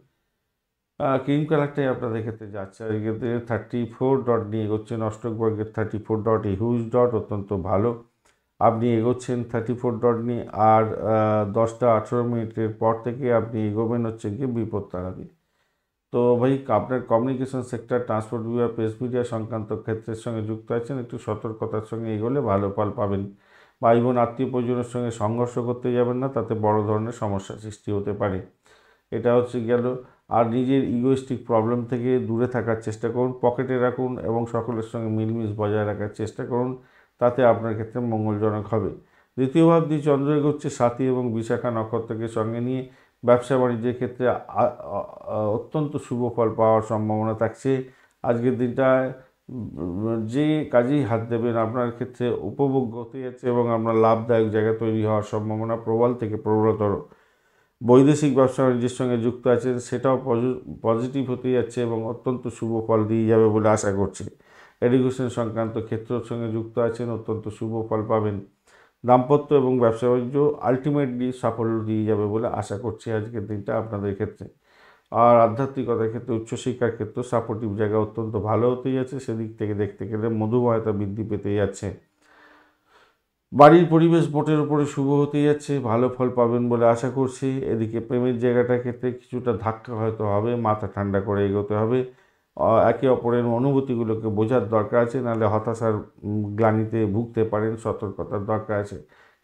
ক্রিম কালারটাই আপনাদের ক্ষেত্রে যাচ্ছে। আজকের দিনে 34 ডট নিয়ে এগোচ্ছেন। অষ্টক বর্গের 34 ডট, হিউজ ডট, অত্যন্ত ভালো। আপনি এগোচ্ছেন 34 ডট নিয়ে। আর 10টা 18 মিনিটের পর থেকে আপনি এগোবেন হচ্ছে গিয়ে বিপদ তারা দিয়ে। তো ভাই, আপনার কমিউনিকেশন সেক্টর, ট্রান্সপোর্ট বিভাগ, প্রেস মিডিয়া সংক্রান্ত ক্ষেত্রের সঙ্গে যুক্ত আছেন, একটু সতর্কতার সঙ্গে এগোলে ভালো ফল পাবেন। ভাই বোন আত্মীয় পরিজনের সঙ্গে সংঘর্ষ করতে যাবেন না, তাতে বড় ধরনের সমস্যা সৃষ্টি হতে পারে। এটা হচ্ছে গেল। আর নিজের ইগোইস্টিক প্রবলেম থেকে দূরে থাকার চেষ্টা করুন, পকেটে রাখুন এবং সকলের সঙ্গে মিলমিশ বজায় রাখার চেষ্টা করুন, তাতে আপনার ক্ষেত্রে মঙ্গলজনক হবে। দ্বিতীয় ভাব দিয়ে চন্দ্র এগোচ্ছে সাথী এবং বিশাখা নক্ষত্রকে সঙ্গে নিয়ে। ব্যবসা বাণিজ্যের ক্ষেত্রে অত্যন্ত শুভ ফল পাওয়ার সম্ভাবনা থাকছে। আজকের দিনটায় যে কাজেই হাত দেবেন আপনার ক্ষেত্রে উপভোগ্য হতে যাচ্ছে এবং আপনার লাভদায়ক জায়গা তৈরি হওয়ার সম্ভাবনা প্রবল থেকে প্রবলতর। বৈদেশিক ব্যবসা বাণিজ্যের সঙ্গে যুক্ত আছেন, সেটাও পজিটিভ হতে যাচ্ছে এবং অত্যন্ত শুভ ফল দিয়ে যাবে বলে আশা করছি। এডুকেশন সংক্রান্ত ক্ষেত্রের সঙ্গে যুক্ত আছেন, অত্যন্ত শুভ ফল পাবেন। দাম্পত্য এবং ব্যবসা বাণিজ্য আলটিমেটলি সাফল্য দিয়ে যাবে বলে আশা করছি আজকের দিনটা আপনাদের ক্ষেত্রে। আর আধ্যাত্মিকতার ক্ষেত্রে, উচ্চশিক্ষার ক্ষেত্রে সাপোর্টিভ জায়গা অত্যন্ত ভালো হতে যাচ্ছে। সেদিক থেকে দেখতে গেলে মধুময়তা বৃদ্ধি পেতে যাচ্ছে। বাড়ির পরিবেশ মোটের উপরে শুভ হতে যাচ্ছে, ভালো ফল পাবেন বলে আশা করছি। এদিকে প্রেমের জায়গাটার ক্ষেত্রে কিছুটা ধাক্কা হয়তো হবে, মাথা ঠান্ডা করে এগোতে হবে। একে অপরের অনুভূতিগুলোকে বোঝার দরকার আছে, নাহলে হতাশার গ্লানিতে ভুগতে পারেন, সতর্কতার দরকার আছে।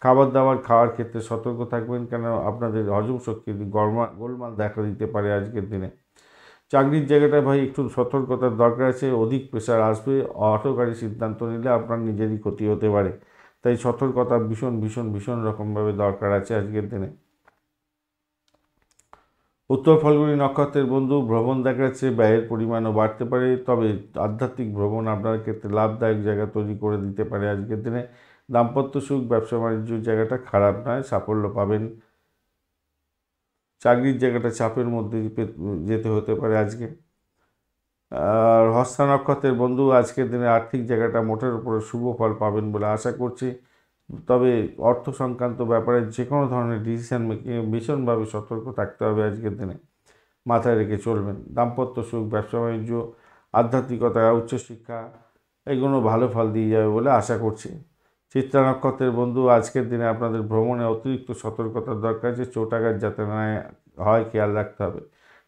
খাবার দাবার খাওয়ার ক্ষেত্রে সতর্ক থাকবেন, কেন আপনাদের হজম শক্তির গোলমাল দেখা দিতে পারে আজকের দিনে। চাকরির জায়গাটায় ভাই একটু সতর্কতার দরকার আছে, অধিক প্রেশার আসবে, অহতকারী সিদ্ধান্ত নিলে আপনার নিজেরই ক্ষতি হতে পারে। তাই সতর্কতা ভীষণ ভীষণ ভীষণ রকমভাবে দরকার আছে আজকের দিনে। উত্তর ফাল্গুনী নক্ষত্রের বন্ধু, ভ্রমণ দেখা যাচ্ছে, ব্যয়ের পরিমাণও বাড়তে পারে, তবে আধ্যাত্মিক ভ্রমণ আপনার ক্ষেত্রে লাভদায়ক জায়গা তৈরি করে দিতে পারে আজকের দিনে। দাম্পত্য সুখ, ব্যবসা বাণিজ্যের জায়গাটা খারাপ নয়, সাফল্য পাবেন। চাকরির জায়গাটা চাপের মধ্যে যেতে হতে পারে আজকে। আর হস্তা নক্ষত্রের বন্ধু, আজকের দিনে আর্থিক জায়গাটা মোটের উপরে শুভ ফল পাবেন বলে আশা করছি। তবে অর্থ সংক্রান্ত ব্যাপারে যে কোনো ধরনের ডিসিশান মেকিংয়ে ভীষণভাবে সতর্ক থাকতে হবে আজকের দিনে, মাথায় রেখে চলবেন। দাম্পত্য সুখ, ব্যবসা বাণিজ্য, আধ্যাত্মিকতা, উচ্চশিক্ষা, এগুলো ভালো ফল দিয়ে যাবে বলে আশা করছি। চিত্রা নক্ষত্রের বন্ধু, আজকের দিনে আপনাদের ভ্রমণে অতিরিক্ত সতর্কতার দরকার আছে, চোটাঘাত যাতে না হয় খেয়াল রাখতে হবে।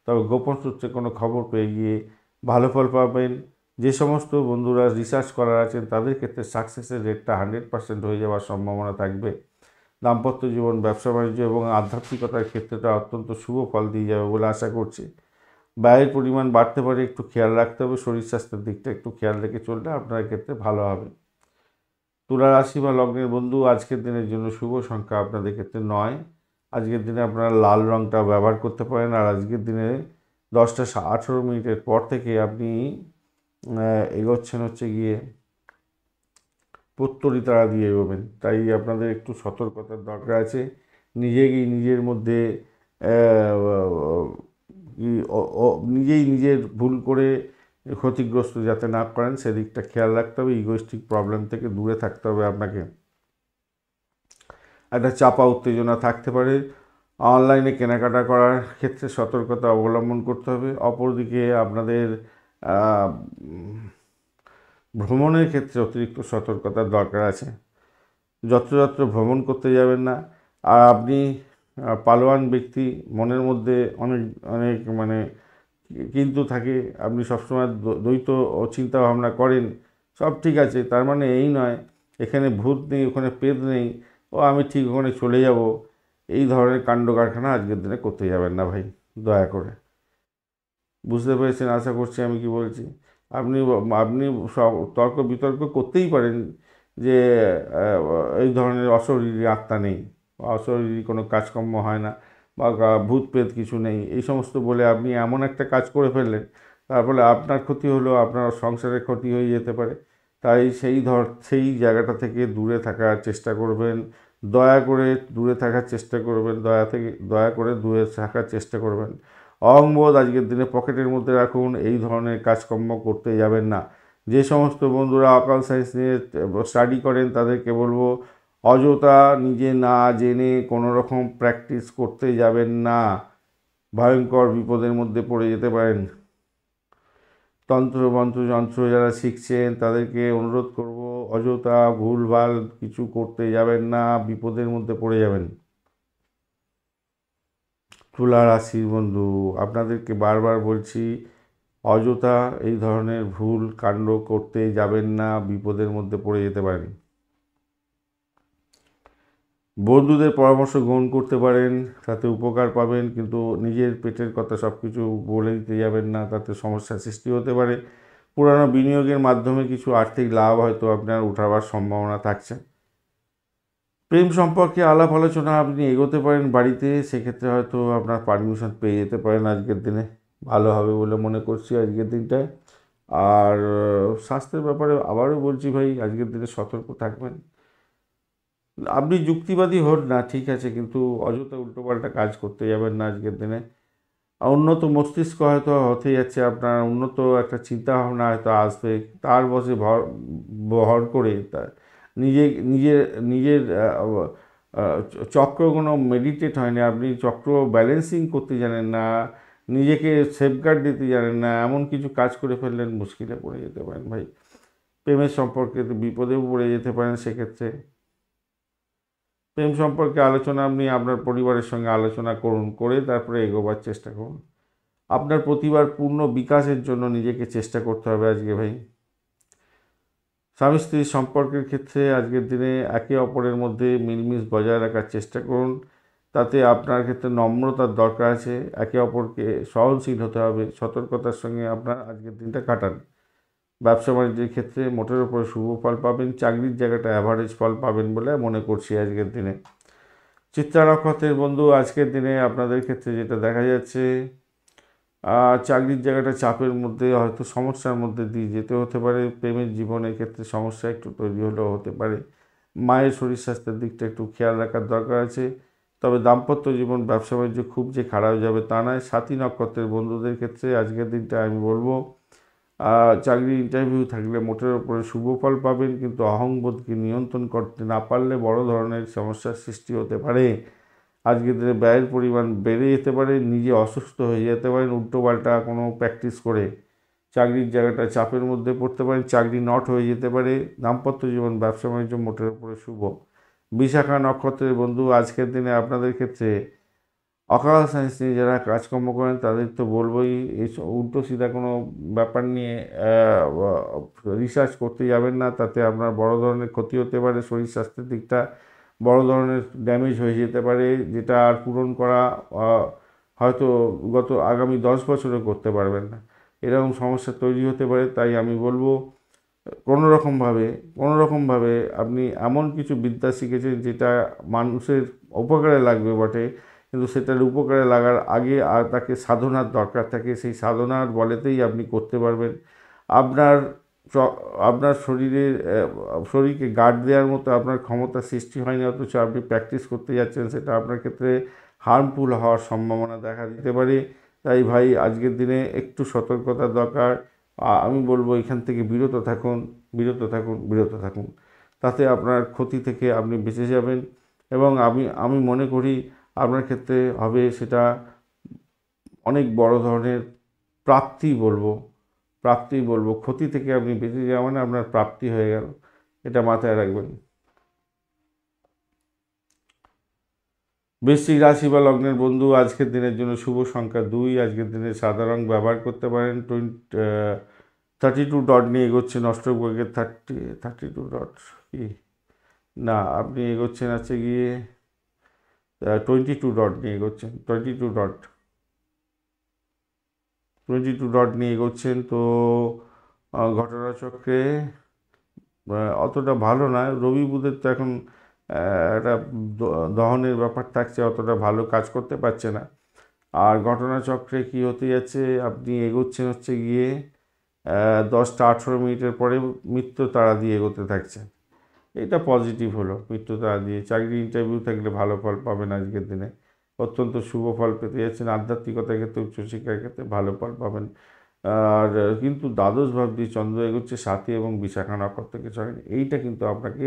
তবে গোপন সূত্রে কোনো খবর পেয়ে গিয়ে ভালো ফল পাবেন। যে সমস্ত বন্ধুরা রিসার্চ করার আছেন তাদের ক্ষেত্রে সাকসেসের রেটটা 100% হয়ে যাওয়ার সম্ভাবনা থাকবে। দাম্পত্য জীবন, ব্যবসা বাণিজ্য এবং আধ্যাত্মিকতার ক্ষেত্রটা অত্যন্ত শুভ ফল দিয়ে যাবে বলে আশা করছি। ব্যয়ের পরিমাণ বাড়তে পারে, একটু খেয়াল রাখতে হবে, শরীর স্বাস্থ্যের দিকটা একটু খেয়াল রেখে চললে আপনার ক্ষেত্রে ভালো হবে। তুলা রাশি বা লগ্নের বন্ধু, আজকের দিনের জন্য শুভ সংখ্যা আপনাদের ক্ষেত্রে 9। আজকের দিনে আপনারা লাল রঙটা ব্যবহার করতে পারেন। আর আজকের দিনে 10টা 18 মিনিটের পর থেকে আপনি এগোচ্ছেন হচ্ছে গিয়ে প্রত্যরী তারা দিয়ে এগোবেন। তাই আপনাদের একটু সতর্কতার দরকার আছে। নিজের মধ্যে নিজেই নিজের ভুল করে ক্ষতিগ্রস্ত যাতে না করেন সেদিকটা খেয়াল রাখতে হবে। ইগোইস্টিক প্রবলেম থেকে দূরে থাকতে হবে আপনাকে। একটা চাপা উত্তেজনা থাকতে পারে। অনলাইনে কেনাকাটা করার ক্ষেত্রে সতর্কতা অবলম্বন করতে হবে। অপরদিকে আপনাদের ভ্রমণের ক্ষেত্রে অতিরিক্ত সতর্কতার দরকার আছে। যত্রতত্র ভ্রমণ করতে যাবেন না। আর আপনি পালোয়ান ব্যক্তি, মনের মধ্যে অনেক অনেক কিন্তু থাকে, আপনি সবসময় দ্বৈত চিন্তা ভাবনা করেন, সব ঠিক আছে, তার মানে এই নয় এখানে ভূত নেই, ওখানে প্রেত নেই, আমি ঠিক ওখানে চলে যাব। এই ধরনের কাণ্ড কারখানা আজকের দিনে করতে যাবেন না ভাই, দয়া করে। বুঝতে পেরেছেন আশা করছি আমি কি বলছি। আপনি আপনি তর্ক বিতর্ক করতেই পারেন যে এই ধরনের অশরীরী আত্মা নেই, অশরীরী কোনো কাজকর্ম হয় না, বা ভূত প্রেত কিছু নেই, এই সমস্ত বলে আপনি এমন একটা কাজ করে ফেললেন, তার ফলে আপনার ক্ষতি হলো, আপনার সংসারের ক্ষতি হয়ে যেতে পারে। তাই সেই জায়গাটা থেকে দূরে থাকার চেষ্টা করবেন। দয়া করে দূরে থাকার চেষ্টা করবেন, দয়া করে দূরে থাকার চেষ্টা করবেন। অহংবোধ আজকের দিনে পকেটের মধ্যে রাখুন, এই ধরনের কাজকর্ম করতে যাবেন না। যে সমস্ত বন্ধুরা অকাল সায়েন্স নিয়ে স্টাডি করেন তাদেরকে বলবো, অযথা নিজে না জেনে কোনো রকম প্র্যাকটিস করতে যাবেন না, ভয়ঙ্কর বিপদের মধ্যে পড়ে যেতে পারেন। তন্ত্র মন্ত্র যন্ত্র যারা শিখছেন তাদেরকে অনুরোধ করব, অযথা ভুলভাল কিছু করতে যাবেন না, বিপদের মধ্যে পড়ে যাবেন। তুলা রাশির বন্ধু, আপনাদেরকে বারবার বলছি, অযথা এই ধরনের ভুল কাণ্ড করতে যাবেন না, বিপদের মধ্যে পড়ে যেতে পারেন। বন্ধুদের পরামর্শ গ্রহণ করতে পারেন, তাতে উপকার পাবেন, কিন্তু নিজের পেটের কথা সব কিছু বলে দিতে যাবেন না, তাতে সমস্যার সৃষ্টি হতে পারে। পুরানো বিনিয়োগের মাধ্যমে কিছু আর্থিক লাভ হয়তো আপনার উঠাবার সম্ভাবনা থাকছে। প্রেম সম্পর্কে আলাপ আলোচনা আপনি এগোতে পারেন বাড়িতে, সেক্ষেত্রে হয়তো আপনার পারমিশন পেয়ে যেতে পারেন আজকের দিনে, ভালো হবে বলে মনে করছি আজকের দিনটায়। আর স্বাস্থ্যের ব্যাপারে আবারও বলছি ভাই, আজকের দিনে সতর্ক থাকবেন। আপনি যুক্তিবাদী হন না, ঠিক আছে, কিন্তু অযথা উল্টোপাল্টা কাজ করতে যাবেন না আজকের দিনে। উন্নত মস্তিষ্ক হয়তো হতে যাচ্ছে আপনার, উন্নত একটা চিন্তা ভাবনা হয়তো আসবে, তার বসে ভর করে তার নিজে নিজের নিজের চক্রগুলো মেডিটেট হয় না, আপনি চক্র ব্যালেন্সিং করতে জানেন না, নিজেকে সেফগার্ড দিতে জানেন না, এমন কিছু কাজ করে ফেললেন, মুশকিলে পড়ে যেতে পারেন ভাই। প্রেমের সম্পর্কে বিপদেও পড়ে যেতে পারেন সেক্ষেত্রে। প্রেম সম্পর্কে আলোচনা আপনি আপনার পরিবারের সঙ্গে আলোচনা করুন, করে তারপরে এগোবার চেষ্টা করুন। আপনার প্রতিভার পূর্ণ বিকাশের জন্য নিজেকে চেষ্টা করতে হবে আজকে ভাই। স্বামী স্ত্রীর সম্পর্কের ক্ষেত্রে আজকের দিনে একে অপরের মধ্যে মিলমিশ বজায় রাখার চেষ্টা করুন, তাতে আপনার ক্ষেত্রে নম্রতার দরকার আছে, একে অপরকে সহনশীল হতে হবে, সতর্কতার সঙ্গে আপনার আজকের দিনটা কাটান। ব্যবসা বাণিজ্যের ক্ষেত্রে মোটের উপরে শুভ ফল পাবেন, চাকরির জায়গাটা অ্যাভারেজ ফল পাবেন বলে মনে করছি আজকের দিনে। চিত্রা নক্ষত্রের বন্ধু, আজকের দিনে আপনাদের ক্ষেত্রে যেটা দেখা যাচ্ছে, চাকরির জায়গাটা চাপের মধ্যে, হয়তো সমস্যার মধ্যে দিয়ে যেতে হতে পারে। প্রেমের জীবনের ক্ষেত্রে সমস্যা একটু তৈরি হলেও হতে পারে। মায়ের শরীর স্বাস্থ্যের দিকটা একটু খেয়াল রাখার দরকার আছে। তবে দাম্পত্য জীবন, ব্যবসা বাণিজ্য খুব যে খারাপ যাবে তা নয়। সাথী নক্ষত্রের বন্ধুদের ক্ষেত্রে আজকের দিনটা আমি বলবো, চাকরির ইন্টারভিউ থাকলে মোটের ওপরে শুভ ফল পাবেন, কিন্তু অহংবোধকে নিয়ন্ত্রণ করতে না পারলে বড় ধরনের সমস্যার সৃষ্টি হতে পারে। আজকের দিনে ব্যয়ের পরিমাণ বেড়ে যেতে পারে, নিজে অসুস্থ হয়ে যেতে পারেন উল্টোপাল্টা কোনো প্র্যাকটিস করে, চাকরির জায়গাটা চাপের মধ্যে পড়তে পারেন, চাকরি নট হয়ে যেতে পারে। দাম্পত্য জীবন, ব্যবসা বাণিজ্য মোটের উপরে শুভ। বিশাখা নক্ষত্রের বন্ধু, আজকের দিনে আপনাদের ক্ষেত্রে অকাল সায়েন্স নিয়ে যারা কাজকর্ম করেন তাদের তো বলবোই, এই উল্টো সিধা কোনো ব্যাপার নিয়ে রিসার্চ করতে যাবেন না, তাতে আপনার বড় ধরনের ক্ষতি হতে পারে। শরীর স্বাস্থ্যের দিকটা বড় ধরনের ড্যামেজ হয়ে যেতে পারে, যেটা আর পূরণ করা হয়তো আগামী 10 বছরে করতে পারবেন না, এরকম সমস্যা তৈরি হতে পারে। তাই আমি বলবো, কোনো রকমভাবে আপনি এমন কিছু বিদ্যা শিখেছেন যেটা মানুষের উপকারে লাগবে বটে, কিন্তু সেটার উপকারে লাগার আগে আর তাকে সাধনার দরকার থাকে, সেই সাধনার বলেতেই আপনি করতে পারবেন। আপনার আপনার শরীরকে গার্ড দেওয়ার মতো আপনার ক্ষমতা সৃষ্টি হয়নি, অথচ আপনি প্র্যাকটিস করতে যাচ্ছেন, সেটা আপনার ক্ষেত্রে হার্মফুল হওয়ার সম্ভাবনা দেখা দিতে পারে। তাই ভাই, আজকের দিনে একটু সতর্কতার দরকার। আমি বলবো এখান থেকে বিরত থাকুন, বিরত থাকুন, বিরত থাকুন, তাতে আপনার ক্ষতি থেকে আপনি বেঁচে যাবেন। এবং আমি মনে করি আপনার ক্ষেত্রে হবে সেটা অনেক বড় ধরনের প্রাপ্তি বলবো, ক্ষতি থেকে আপনি বেঁচে যাওয়া মানে আপনার প্রাপ্তি হয়ে গেল, এটা মাথায় রাখবেন। বৃশ্চিক রাশি বা লগ্নের বন্ধু, আজকের দিনের জন্য শুভ সংখ্যা 2, আজকের দিনে সাদা রং ব্যবহার করতে পারেন। 32 ডট নিয়ে এগোচ্ছেন, অষ্টগ্রহের 32 ডট কি না, আপনি এগোচ্ছেন আছে গিয়ে 22 ডট নিয়ে এগোচ্ছেন, 22 ডট নিয়ে এগোচ্ছেন। তো ঘটনাচক্রে অতটা ভালো না, রবি বুধের তো এখন একটা দহনের ব্যাপার থাকছে, অতটা ভালো কাজ করতে পারছে না। আর ঘটনাচক্রে কি হতে যাচ্ছে, আপনি এগোচ্ছেন হচ্ছে গিয়ে 10টা 18 মিনিটের পরে মৃত্যু তারা দিয়ে এগোতে থাকছেন। এটা পজিটিভ হলো, মৃত্যু তারা দিয়ে। চাকরি ইন্টারভিউ থাকলে ভালো ফল পাবেন আজকের দিনে, অত্যন্ত শুভ ফল পেতে যাচ্ছেন। আধ্যাত্মিকতার ক্ষেত্রে, উচ্চশিক্ষার ক্ষেত্রে ভালো ফল পাবেন। আর কিন্তু দ্বাদশ ভাব দিয়ে চন্দ্র এগোচ্ছে সাথী এবং বিশাখা নক্ষত্রকে সঙ্গে, এইটা কিন্তু আপনাকে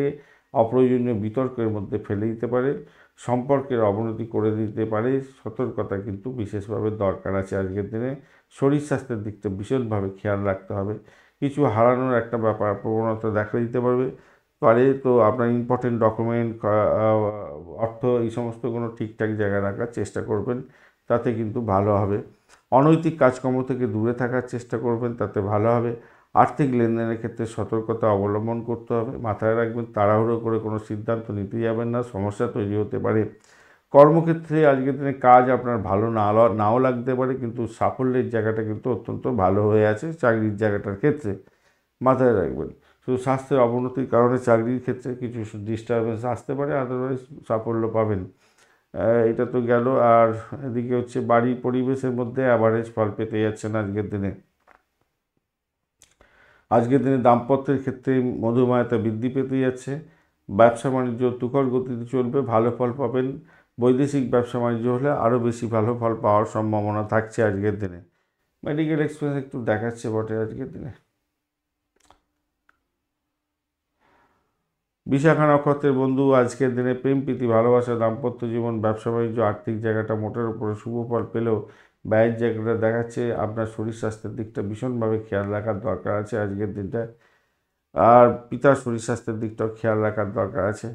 অপ্রয়োজনীয় বিতর্কের মধ্যে ফেলে দিতে পারে, সম্পর্কের অবনতি করে দিতে পারে। সতর্কতা কিন্তু বিশেষভাবে দরকার আছে আজকের দিনে। শরীর স্বাস্থ্যের দিকটা ভীষণভাবে খেয়াল রাখতে হবে। কিছু হারানোর একটা ব্যাপার, প্রবণতা দেখা দিতে পারে। তো আপনার ইম্পর্টেন্ট ডকুমেন্ট, অর্থ, এই সমস্ত কোনো ঠিকঠাক জায়গায় রাখার চেষ্টা করবেন, তাতে কিন্তু ভালো হবে। অনৈতিক কাজকর্ম থেকে দূরে থাকার চেষ্টা করবেন, তাতে ভালো হবে। আর্থিক লেনদেনের ক্ষেত্রে সতর্কতা অবলম্বন করতে হবে। মাথায় রাখবেন, তাড়াহুড়ো করে কোনো সিদ্ধান্ত নিতে যাবেন না, সমস্যা তৈরি হতে পারে। কর্মক্ষেত্রে আজকের দিনে কাজ আপনার ভালো নাও লাগতে পারে, কিন্তু সাফল্যের জায়গাটা কিন্তু অত্যন্ত ভালো হয়ে আছে চাকরির জায়গাটার ক্ষেত্রে, মাথায় রাখবেন। শুধু স্বাস্থ্যের অবনতির কারণে চাকরির ক্ষেত্রে কিছু ডিস্টারবেন্স আসতে পারে, আদারওয়াইজ সাফল্য পাবেন। এটা তো গেল। আর এদিকে হচ্ছে বাড়ি পরিবেশের মধ্যে অ্যাভারেজ ফল পেতে যাচ্ছেন আজকের দিনে। আজকের দিনে দাম্পত্যের ক্ষেত্রে মধুময়তা বৃদ্ধি পেতে যাচ্ছে। ব্যবসা বাণিজ্য তুখর গতিতে চলবে, ভালো ফল পাবেন। বৈদেশিক ব্যবসা বাণিজ্য হলে আরও বেশি ভালো ফল পাওয়ার সম্ভাবনা থাকছে আজকের দিনে। মেডিকেল এক্সপেন্স একটু দেখাচ্ছে বটে আজকের দিনে। বিশাখা নক্ষত্রের বন্ধু, আজকের দিনে প্রেম প্রীতি ভালোবাসা দাম্পত্য জীবন ব্যবসা বাণিজ্য আর্থিক জায়গাটা মোটের উপরে শুভ ফল পেলেও ব্যয়ের জায়গাটা দেখাচ্ছে। আপনার শরীর স্বাস্থ্যের দিকটা ভীষণভাবে খেয়াল রাখার দরকার আছে আজকের দিনটা। আর পিতার শরীর স্বাস্থ্যের দিকটাও খেয়াল রাখার দরকার আছে।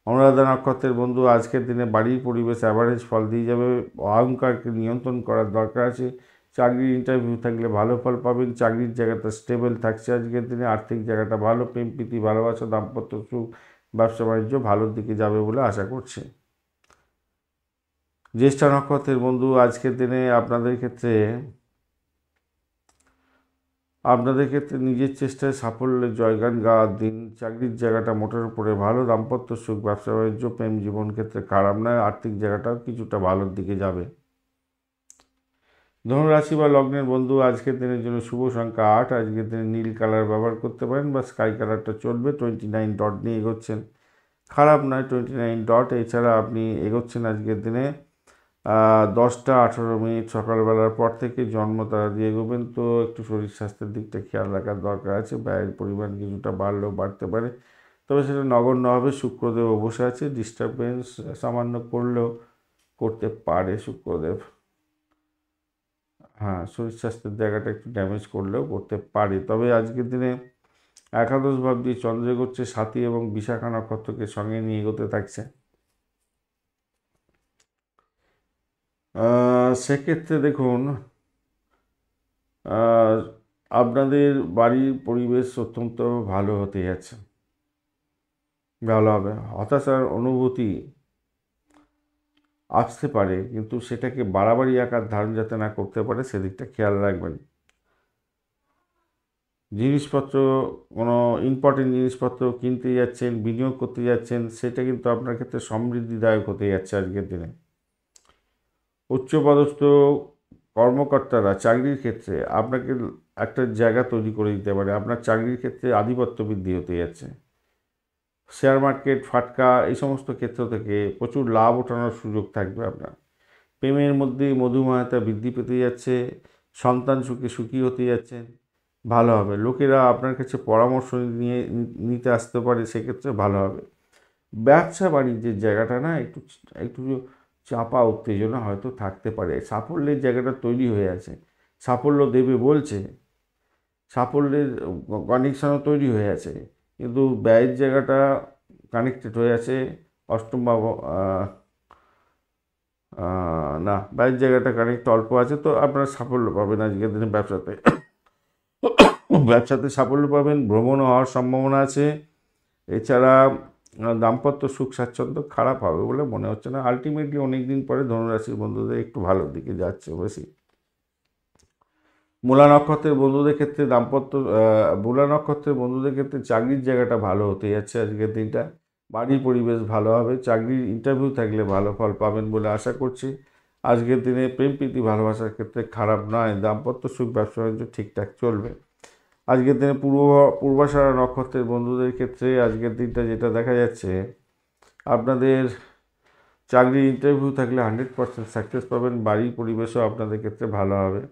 অনুরাধা নক্ষত্রের বন্ধু, আজকের দিনে বাড়ির পরিবেশ অ্যাভারেজ ফল দিয়ে যাবে। অহংকারকে নিয়ন্ত্রণ করার দরকার আছে। চাকরির ইন্টারভিউ থাকলে ভালো ফল পাবেন। চাকরির জায়গাটা স্টেবল থাকছে আজকের দিনে। আর্থিক জায়গাটা ভালো। প্রেম প্রীতি ভালোবাসা দাম্পত্য সুখ ব্যবসা বাণিজ্য ভালোর দিকে যাবে বলে আশা করছি। জ্যেষ্ঠা নক্ষত্রের বন্ধু, আজকের দিনে আপনাদের ক্ষেত্রে নিজের চেষ্টায় সাফল্যের জয়গান গাওয়ার দিন। চাকরির জায়গাটা মোটের উপরে ভালো। দাম্পত্য সুখ ব্যবসা বাণিজ্য প্রেম জীবন ক্ষেত্রে খারাপ নয়। আর্থিক জায়গাটাও কিছুটা ভালোর দিকে যাবে। ধনুরাশি বা লগ্নের বন্ধু, আজকের দিনের জন্য শুভ সংখ্যা 8। আজকের দিনে নীল কালার ব্যবহার করতে পারেন বা স্কাই কালারটা চলবে। 29 ডট নিয়ে এগোচ্ছেন, খারাপ নয় 29 ডট। এছাড়া আপনি এগোচ্ছেন আজকের দিনে 10টা 18 মিনিট সকালবেলার পর থেকে জন্ম তারা দিয়ে এগোবেন। তো একটু শরীর স্বাস্থ্যের দিকটা খেয়াল রাখার দরকার আছে। ব্যয়ের পরিমাণ কিছুটা বাড়লেও বাড়তে পারে, তবে সেটা নগণ্য হবে। শুক্রদেব বসে আছে, ডিস্টারবেন্স সামান্য করলেও করতে পারে শুক্রদেব। হ্যাঁ, শরীর স্বাস্থ্যের জায়গাটা একটু ড্যামেজ করলেও করতে পারে। তবে আজকের দিনে একাদশ ভাব দিয়ে চন্দ্র এগোচ্ছে সাথী এবং বিশাখা নক্ষত্রকে সঙ্গে নিয়ে এগোতে থাকছে। সেক্ষেত্রে দেখুন, আপনাদের বাড়ির পরিবেশ অত্যন্ত ভালো হতে যাচ্ছে, ভালো হবে। হতাশার অনুভূতি আসতে পারে, কিন্তু সেটাকে বাড়াবাড়ি আকার ধারণ যাতে না করতে পারে সেদিকটা খেয়াল রাখবেন। জিনিসপত্র, কোনো ইম্পর্টেন্ট জিনিসপত্র কিনতে যাচ্ছেন, বিনিয়োগ করতে যাচ্ছেন, সেটা কিন্তু আপনার ক্ষেত্রে সমৃদ্ধিদায়ক হতে যাচ্ছে আজকের দিনে। উচ্চপদস্থ কর্মকর্তারা চাকরির ক্ষেত্রে আপনাকে একটা জায়গা তৈরি করে দিতে পারে। আপনার চাকরির ক্ষেত্রে আধিপত্য বৃদ্ধি হতে যাচ্ছে। শেয়ার মার্কেট, ফাটকা, এই সমস্ত ক্ষেত্র থেকে প্রচুর লাভ ওঠানোর সুযোগ থাকবে আপনার। প্রেমের মধ্যে মধুময়তা বৃদ্ধি পেতে যাচ্ছে। সন্তান সুখে সুখী হতে যাচ্ছেন, ভালো হবে। লোকেরা আপনার কাছে পরামর্শ নিতে আসতে পারে, সেক্ষেত্রে ভালো হবে। ব্যবসা বাণিজ্যের জায়গাটা না একটু একটু চাপা উত্তেজনা হয়তো থাকতে পারে। সাফল্যের জায়গাটা তৈরি হয়ে আছে, সাফল্য দেবে বলছে, সাফল্যের কানেকশানও তৈরি হয়ে আছে, কিন্তু ব্যয়ের জায়গাটা কানেক্টেড হয়ে আছে। অষ্টম ভাব, না, ব্যয়ের জায়গাটা কানেক্ট অল্প আছে। তো আপনারা সাফল্য পাবেন আজকের দিনে ব্যবসাতে। ব্যবসাতে সাফল্য পাবেন, ভ্রমণও হওয়ার সম্ভাবনা আছে। এছাড়া দাম্পত্য সুখ স্বাচ্ছন্দ্য খারাপ হবে বলে মনে হচ্ছে না। আলটিমেটলি অনেক দিন পরে ধনুরাশির বন্ধুদের একটু ভালোর দিকে যাচ্ছে বেশি। মূলা নক্ষত্রের বন্ধুদের ক্ষেত্রে মূলা নক্ষত্রের বন্ধুদের ক্ষেত্রে চাকরির জায়গাটা ভালো হতে যাচ্ছে আজকের দিনটা। বাড়ির পরিবেশ ভালো হবে। চাকরির ইন্টারভিউ থাকলে ভালো ফল পাবেন বলে আশা করছি। আজকের দিনে প্রেম প্রীতি ভালোবাসার ক্ষেত্রে খারাপ নয়, দাম্পত্য সুখ ব্যবসা বাণিজ্য ঠিকঠাক চলবে। আজকের দিনে পূর্বাষাঢ়া নক্ষত্রের বন্ধুদের ক্ষেত্রে আজকের দিনটা যেটা দেখা যাচ্ছে, আপনাদের চাকরির ইন্টারভিউ থাকলে 100% সাকসেস পাবেন। বাড়ির পরিবেশও আপনাদের ক্ষেত্রে ভালো হবে,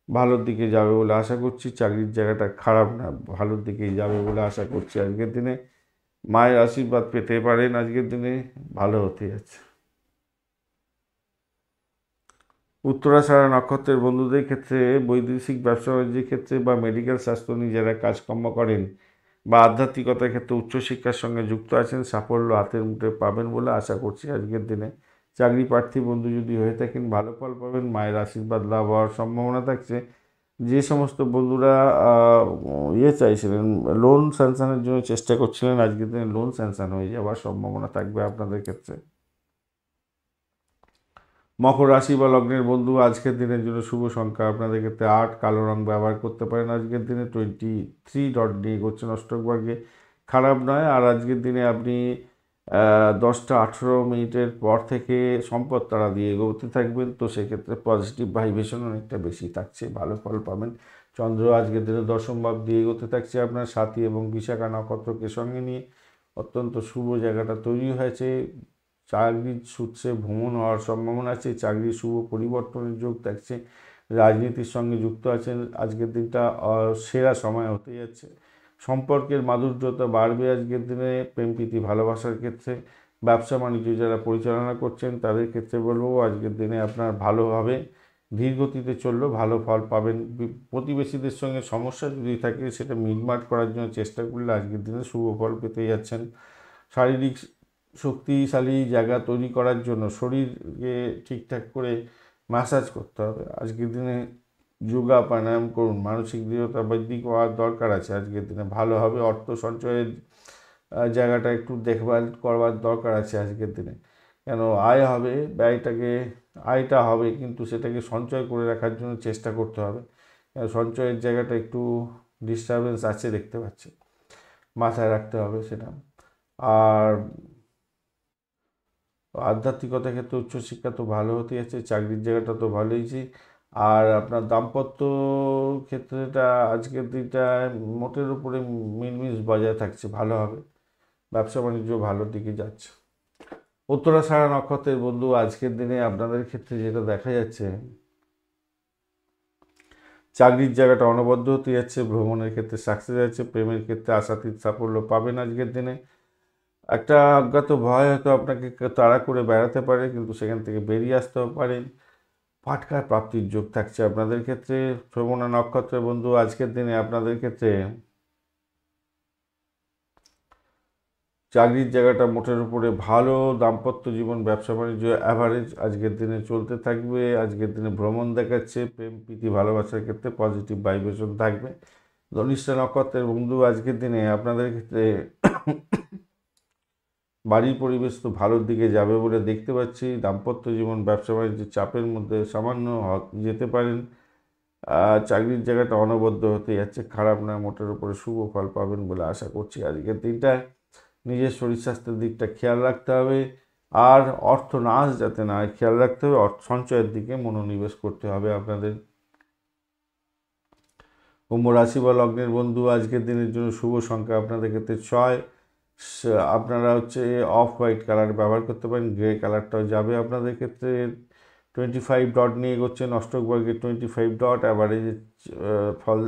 ভালোর দিকে যাবে বলে আশা করছি। চাকরির জায়গাটা খারাপ না, ভালোর দিকেই যাবে বলে আশা করছি। আজকের দিনে মায়ের আশীর্বাদ পেতে পারেন, আজকের দিনে ভালো হতে যাচ্ছে। উত্তরাষাঢ়া নক্ষত্রের বন্ধুদের ক্ষেত্রে বৈদেশিক ব্যবসা বাণিজ্যের ক্ষেত্রে বা মেডিকেল স্বাস্থ্য নিয়ে যারা কাজকর্ম করেন বা আধ্যাত্মিকতার ক্ষেত্রে উচ্চশিক্ষার সঙ্গে যুক্ত আছেন, সাফল্য হাতের মুঠে পাবেন বলে আশা করছি। আজকের দিনে চাকরি প্রার্থী বন্ধু যদি হয়ে থাকেন ভালো ফল পাবেন, মায়ের আশীর্বাদ লাভ হওয়ার সম্ভাবনা থাকছে। যে সমস্ত বন্ধুরা চাইছিলেন, লোন স্যাংশনের জন্য চেষ্টা করছিলেন, আজকের দিনে লোন স্যাংশন হয়ে যাওয়ার সম্ভাবনা থাকবে আপনাদের ক্ষেত্রে। মকর রাশি বা লগ্নের বন্ধু, আজকের দিনের জন্য শুভ সংখ্যা আপনাদের ক্ষেত্রে 8, কালো রং ব্যবহার করতে পারেন। আজকের দিনে 23 ডট নিয়ে করছেন অষ্টক ভাগ্যে, খারাপ নয়। আর আজকের দিনে আপনি 10টা 18 মিনিটের পর থেকে সম্পদ তারা দিয়ে এগোতে থাকবেন, তো সেক্ষেত্রে পজিটিভ ভাইব্রেশন অনেকটা বেশি থাকছে, ভালো ফল পাবেন। চন্দ্র আজকের দিনে দশম ভাব দিয়ে এগোতে থাকছে আপনার সাথী এবং বিশাখা নক্ষত্রকে সঙ্গে নিয়ে, অত্যন্ত শুভ জায়গাটা তৈরি হয়েছে। চাকরির সূত্রে ভ্রমণ হওয়ার সম্ভাবনা আছে, চাকরির শুভ পরিবর্তনের যোগ থাকছে। রাজনীতির সঙ্গে যুক্ত আছেন, আজকের দিনটা সেরা সময় হতে যাচ্ছে। সম্পর্কের মাধুর্যতা বাড়বে আজকের দিনে। প্রেম প্রীতি ভালোবাসার ক্ষেত্রে, ব্যবসা বাণিজ্য যারা পরিচালনা করছেন তাদের ক্ষেত্রে বলবো আজকের দিনে আপনার ভালো হবে, ধীর গতিতে চললেও ভালো ফল পাবেন। প্রতিবেশীদের সঙ্গে সমস্যা যদি থাকে সেটা মিটমাট করার জন্য চেষ্টা করলে আজকের দিনে শুভ ফল পেতে যাচ্ছেন। শারীরিক শক্তিশালী জায়গা তৈরি করার জন্য শরীরকে ঠিকঠাক করে ম্যাসাজ করতে হবে। আজকের দিনে যোগা প্রাণায়াম করুন, মানসিক দৃঢ়তা বৃদ্ধি করার দরকার আছে। আজকের দিনে ভালো হবে। অর্থ সঞ্চয়ের জায়গাটা একটু দেখভাল করবার দরকার আছে আজকের দিনে, কেন আয় হবে, আয়টা হবে কিন্তু সেটাকে সঞ্চয় করে রাখার জন্য চেষ্টা করতে হবে। সঞ্চয়ের জায়গাটা একটু ডিস্টারবেন্স আছে দেখতে পাচ্ছি, মাথায় রাখতে হবে সেটা। আর আধ্যাত্মিকতার ক্ষেত্রে উচ্চশিক্ষা তো ভালো হতে যাচ্ছে, চাকরির জায়গাটা তো ভালোইছি। আর আপনার দাম্পত্য ক্ষেত্রেটা আজকের দিনটা মোটের উপরে মিলমিশ বজায় থাকছে, ভালো হবে। ব্যবসা বাণিজ্য ভালোর দিকে যাচ্ছে। উত্তরাষাঢ়া নক্ষত্রের বন্ধু, আজকের দিনে আপনাদের ক্ষেত্রে যেটা দেখা যাচ্ছে, চাকরির জায়গাটা অনবদ্য হতে যাচ্ছে, ভ্রমণের ক্ষেত্রে সাকসেস যাচ্ছে, প্রেমের ক্ষেত্রে আশাতীত সাফল্য পাবেন আজকের দিনে। একটা অজ্ঞাত ভয় হয়তো আপনাকে তাড়া করে বেড়াতে পারে, কিন্তু সেখান থেকে বেরিয়ে আসতেও পারেন। ফাটকার প্রাপ্তির যোগ থাকছে আপনাদের ক্ষেত্রে। শ্রবণা নক্ষত্রের বন্ধু, আজকের দিনে আপনাদের ক্ষেত্রে চাকরির জায়গাটা মোটের উপরে ভালো, দাম্পত্য জীবন ব্যবসা বাণিজ্য অ্যাভারেজ আজকের দিনে চলতে থাকবে। আজকের দিনে ভ্রমণ দেখাচ্ছে, প্রেম প্রীতি ভালোবাসার ক্ষেত্রে পজিটিভ ভাইব্রেশন থাকবে। ধনিষ্ঠা নক্ষত্রের বন্ধু, আজকের দিনে আপনাদের ক্ষেত্রে বাড়ির পরিবেশ তো ভালোর দিকে যাবে বলে দেখতে পাচ্ছি। দাম্পত্য জীবন ব্যবসা বাণিজ্যের চাপের মধ্যে সামান্য যেতে পারেন। চাকরির জায়গাটা অনবদ্য হতে যাচ্ছে, খারাপ নয়, মোটের উপরে শুভ ফল পাবেন বলে আশা করছি। আজকের দিনটায় নিজের শরীর স্বাস্থ্যের দিকটা খেয়াল রাখতে হবে, আর অর্থ নাশ যাতে না খেয়াল রাখতে হবে, সঞ্চয়ের দিকে মনোনিবেশ করতে হবে আপনাদের। কুম্ভ রাশি বা লগ্নের বন্ধু, আজকের দিনের জন্য শুভ সংখ্যা আপনাদের ক্ষেত্রে 6। আপনারা অফ হোয়াইট কালার ব্যবহার করতে পারেন, গ্রে কালারটাও যাবে আপনাদের ক্ষেত্রে। 25 ডট নিয়ে এগোচ্ছেন অষ্টক বর্গের 25 ডট অ্যাভারেজ ফল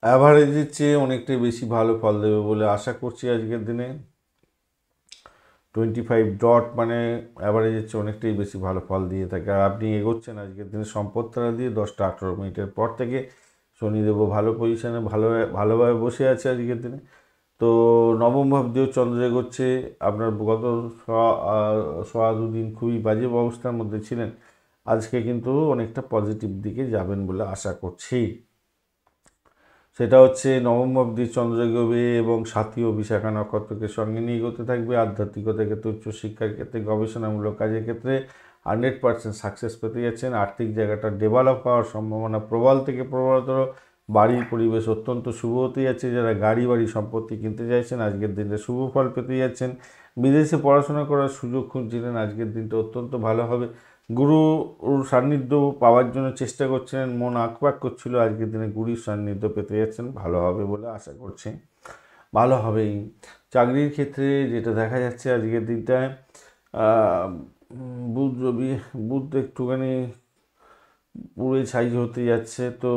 অ্যাভারেজের চেয়ে অনেকটাই বেশি ভালো ফল দেবে বলে আশা করছি আজকের দিনে। 25 ডট মানে অ্যাভারেজের চেয়ে অনেকটাই বেশি ভালো ফল দিয়ে থাকে। আর আপনি এগোচ্ছেন আজকের দিনে সম্পদ তারা দিয়ে 10টা 18 মিনিটের পর থেকে। শনিদেবও ভালো পজিশানে ভালোভাবে বসে আছে আজকের দিনে। তো নবম ভাব দিয়েও চন্দ্র এগোচ্ছে। আপনার গত সোয়া দুদিন খুবই বাজে অবস্থার মধ্যে ছিলেন, আজকে কিন্তু অনেকটা পজিটিভ দিকে যাবেন বলে আশা করছি। সেটা নবম ভাব দিয়ে চন্দ্র এগোবে এবং সাথী ও বিশাখা নক্ষত্রকে সঙ্গে নিয়ে এগোতে থাকবে। আধ্যাত্মিকতার ক্ষেত্রে, উচ্চশিক্ষার ক্ষেত্রে, গবেষণামূলক কাজের ক্ষেত্রে 100% সাকসেস পেতে যাচ্ছেন। আর্থিক জায়গাটা ডেভেলপ হওয়ার সম্ভাবনা প্রবল থেকে প্রবলতর। বাড়ির পরিবেশ অত্যন্ত শুভ হতে যাচ্ছে। যারা গাড়ি বাড়ি সম্পত্তি কিনতে চাইছেন আজকের দিনটা শুভ ফল পেতে যাচ্ছেন। বিদেশে পড়াশোনা করার সুযোগ খুঁজছিলেন আজকের দিনটা অত্যন্ত ভালো হবে। গুরুর সান্নিধ্য পাওয়ার জন্য চেষ্টা করছিলেন, মন আঁকপাক করছিল, আজকের দিনে গুরুর সান্নিধ্য পেতে যাচ্ছেন, ভালো হবে বলে আশা করছি, ভালো হবেই। চাকরির ক্ষেত্রে যেটা দেখা যাচ্ছে আজকের দিনটায় বুধ রবি বুধ একটুখানি পুরো ছাই হতে যাচ্ছে, তো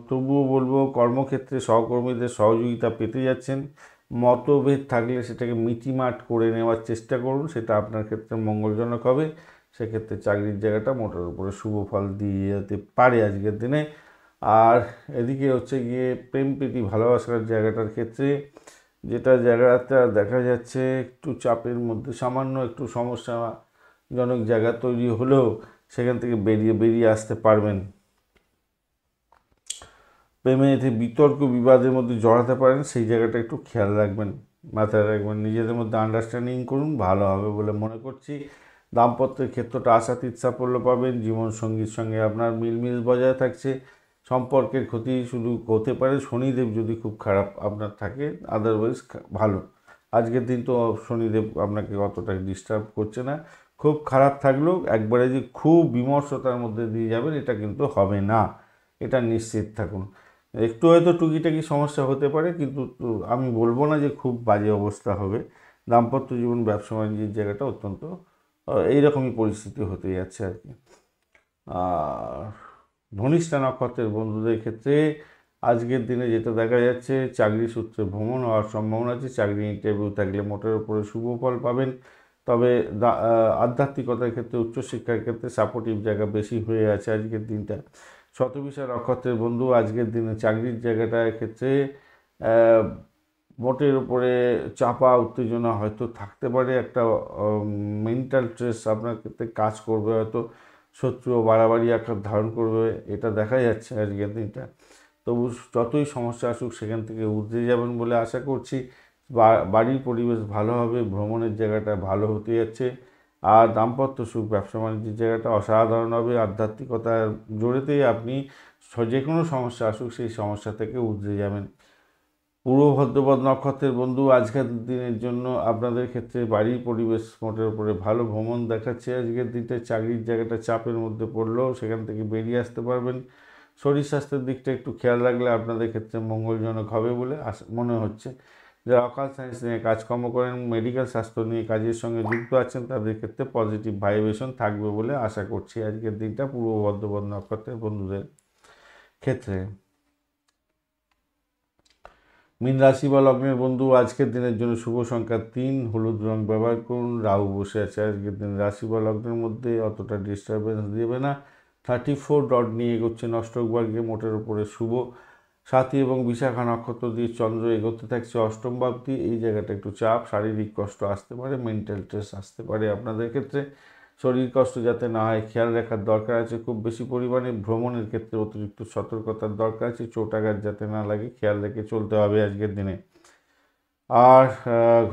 তবুও বলবো কর্মক্ষেত্রে সহকর্মীদের সহযোগিতা পেতে যাচ্ছেন। মতভেদ থাকলে সেটাকে মিটিমাট করে নেওয়ার চেষ্টা করুন, সেটা আপনার ক্ষেত্রে মঙ্গলজনক হবে। সেক্ষেত্রে চাকরির জায়গাটা মোটের উপরে শুভ ফল দিয়ে যেতে পারে আজকের দিনে। আর এদিকে হচ্ছে গিয়ে প্রেম প্রীতি ভালোবাসার জায়গাটার ক্ষেত্রে যেটা জায়গাটা দেখা যাচ্ছে একটু চাপের মধ্যে সামান্য একটু সমস্যাজনক জায়গা তৈরি হলেও সেখান থেকে বেরিয়ে আসতে পারবেন। প্রেমে এতে বিতর্ক বিবাদের মধ্যে জড়াতে পারেন, সেই জায়গাটা একটু খেয়াল রাখবেন, মাথায় রাখবেন। নিজেদের মধ্যে আন্ডারস্ট্যান্ডিং করুন, ভালো হবে বলে মনে করছি। দাম্পত্যের ক্ষেত্রটা আশাতীত সাফল্য পাবেন। জীবনসঙ্গীর সঙ্গে আপনার মিলমিল বজায় থাকছে। সম্পর্কের ক্ষতি শুধু হতে পারে শনিদেব যদি খুব খারাপ আপনার থাকে, আদারওয়াইজ ভালো। আজকের দিন তো শনিদেব আপনাকে অতটা ডিস্টার্ব করছে না। খুব খারাপ থাকলেও একবারে যে খুব বিমর্ষতার মধ্যে দিয়ে যাবেন এটা কিন্তু হবে না, এটা নিশ্চিত থাকুন। একটু হয়তো টুকিটাকি সমস্যা হতে পারে, কিন্তু আমি বলবো না যে খুব বাজে অবস্থা হবে। দাম্পত্য জীবন ব্যবসা বাণিজ্যের জায়গাটা অত্যন্ত এইরকমই পরিস্থিতি হতে যাচ্ছে আর কি। আর ধনিষ্ঠা নক্ষত্রের বন্ধুদের ক্ষেত্রে আজকের দিনে যেটা দেখা যাচ্ছে চাকরি সূত্রে ভ্রমণ হওয়ার সম্ভাবনা আছে। চাকরি ইন্টারভিউ থাকলে মোটের উপরে শুভ ফল পাবেন। তবে আধ্যাত্মিকতার ক্ষেত্রে উচ্চশিক্ষার ক্ষেত্রে সাপোর্টিভ জায়গা বেশি হয়ে আছে আজকের দিনটা। শতবিশা নক্ষত্রের বন্ধু আজকের দিনে চাকরির জায়গাটার ক্ষেত্রে মোটের উপরে চাপা উত্তেজনা হয়তো থাকতে পারে, একটা মেন্টাল স্ট্রেস আপনার ক্ষেত্রে কাজ করবে, হয়তো শত্রু বাড়াবাড়ি আকার ধারণ করবে, এটা দেখা যাচ্ছে আজকের দিনটা। তবু যতই সমস্যা আসুক সেখান থেকে উতরে যাবেন বলে আশা করছি। বাড়ির পরিবেশ ভালো হবে, ভ্রমণের জায়গাটা ভালো হতে যাচ্ছে। আর দাম্পত্য সুখ ব্যবসা বাণিজ্যের জায়গাটা অসাধারণ হবে। আধ্যাত্মিকতার জোরেতেই আপনি যে কোনো সমস্যা আসুক সেই সমস্যা থেকে উতরে যাবেন। পূর্ব ভদ্রপদ নক্ষত্রের বন্ধু আজকের দিনের জন্য আপনাদের ক্ষেত্রে বাড়ির পরিবেশ মোটের উপরে ভালো, ভ্রমণ দেখাচ্ছে আজকের দিনটা। চাকরির জায়গাটা চাপের মধ্যে পড়লেও সেখান থেকে বেরিয়ে আসতে পারবেন। শরীর স্বাস্থ্যের দিকটা একটু খেয়াল রাখলে আপনাদের ক্ষেত্রে মঙ্গলজনক হবে বলে মনে হচ্ছে। যারা অকাল সায়েন্স নিয়ে কাজকর্ম করেন, মেডিকেল স্বাস্থ্য নিয়ে কাজের সঙ্গে যুক্ত আছেন, তাদের ক্ষেত্রে পজিটিভ ভাইব্রেশন থাকবে বলে আশা করছি আজকের দিনটা পূর্ব ভদ্রপদ নক্ষত্রের বন্ধুদের ক্ষেত্রে। মীন রাশি বা লগ্নের বন্ধু আজকের দিনের জন্য শুভ সংখ্যা 3, হলুদ রং ব্যবহার করুন। রাহু বসে আছে আজকের দিন রাশি বা লগ্নের মধ্যে, অতটা ডিস্টারবেন্স দেবে না। 34 ডট নিয়ে এগোচ্ছে নষ্টক বর্গে, মোটের উপরে শুভ। সাথী এবং বিশাখা নক্ষত্র দিয়ে চন্দ্র এগোতে থাকছে অষ্টম ভাবটি। এই জায়গাটা একটু চাপ, শারীরিক কষ্ট আসতে পারে, মেন্টাল স্ট্রেস আসতে পারে আপনাদের ক্ষেত্রে। শরীর কষ্ট যাতে না হয় খেয়াল রাখার দরকার আছে খুব বেশি পরিমাণে। ভ্রমণের ক্ষেত্রে অতিরিক্ত সতর্কতার দরকার আছে, চোট আঘাত যাতে না লাগে খেয়াল রেখে চলতে হবে আজকের দিনে। আর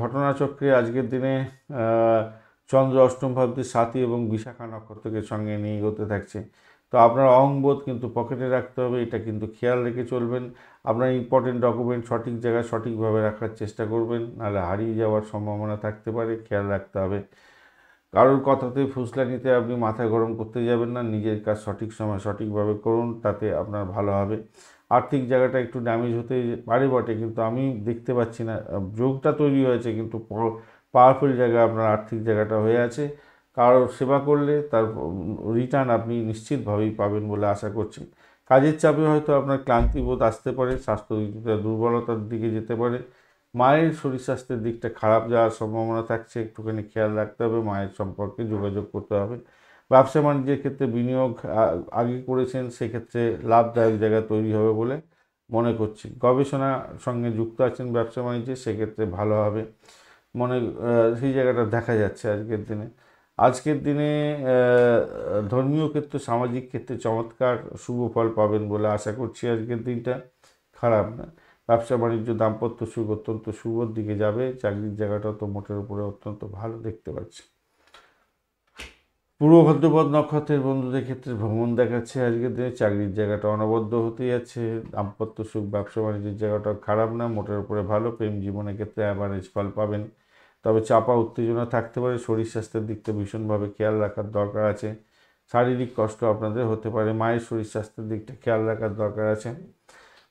ঘটনাচক্রে আজকের দিনে চন্দ্র অষ্টম ভাবতে সাথী এবং বিশাখা নক্ষত্রকে সঙ্গে নিয়ে এগোতে থাকছে। তো আপনার অহংবোধ কিন্তু পকেটে রাখতে হবে, এটা কিন্তু খেয়াল রেখে চলবেন। আপনার ইম্পর্টেন্ট ডকুমেন্ট সঠিক জায়গায় সঠিকভাবে রাখার চেষ্টা করবেন, নাহলে হারিয়ে যাওয়ার সম্ভাবনা থাকতে পারে, খেয়াল রাখতে হবে। কারোর কথাতে ফুসলানিতে আপনি মাথা গরম করতে যাবেন না, নিজের কাজ সঠিক সময় সঠিকভাবে করুন, তাতে আপনার ভালো হবে। আর্থিক জায়গাটা একটু ড্যামেজ হতে পারে বটে, কিন্তু আমি দেখতে পাচ্ছি না, যোগটা তৈরি হয়েছে কিন্তু পাওয়ারফুল জায়গা আপনার আর্থিক জায়গাটা হয়ে আছে। কারোর সেবা করলে তার রিটার্ন আপনি নিশ্চিতভাবেই পাবেন বলে আশা করছি। কাজের চাপে হয়তো আপনার ক্লান্তিবোধ আসতে পারে, স্বাস্থ্য দুর্বলতার দিকে যেতে পারে। মায়ের শরীর স্বাস্থ্যের দিকটা খারাপ যাওয়ার সম্ভাবনা থাকছে, একটুখানি খেয়াল রাখতে হবে, মায়ের সম্পর্কে যোগাযোগ করতে হবে। ব্যবসা বাণিজ্যের ক্ষেত্রে বিনিয়োগ আগে করেছেন, সেক্ষেত্রে লাভদায়ক জায়গা তৈরি হবে বলে মনে করছি। গবেষণার সঙ্গে যুক্ত আছেন ব্যবসা বাণিজ্যে, সেক্ষেত্রে ভালো হবে মনে, সেই জায়গাটা দেখা যাচ্ছে আজকের দিনে। আজকের দিনে ধর্মীয় ক্ষেত্রে সামাজিক ক্ষেত্রে চমৎকার শুভ ফল পাবেন বলে আশা করছি আজকের দিনটা, খারাপ না। ব্যবসা বাণিজ্য দাম্পত্য সুখ অত্যন্ত শুভর দিকে যাবে। চাকরির জায়গাটা তো মোটের উপরে অত্যন্ত ভালো দেখতে পাচ্ছি। পূর্ব ভাদ্রপদ নক্ষত্রের বন্ধুদের ক্ষেত্রে ভ্রমণ দেখাচ্ছে আজকের দিনে। চাকরির জায়গাটা অনবদ্য হতে যাচ্ছে। দাম্পত্য সুখ, ব্যবসা বাণিজ্যের জায়গাটা খারাপ না, মোটের উপরে ভালো। প্রেম জীবনের ক্ষেত্রে অ্যাভারেজ ফল পাবেন, তবে চাপা উত্তেজনা থাকতে পারে। শরীর স্বাস্থ্যের দিকটা ভীষণভাবে খেয়াল রাখার দরকার আছে। শারীরিক কষ্ট আপনাদের হতে পারে, মায়ের শরীর স্বাস্থ্যের দিকটা খেয়াল রাখার দরকার আছে।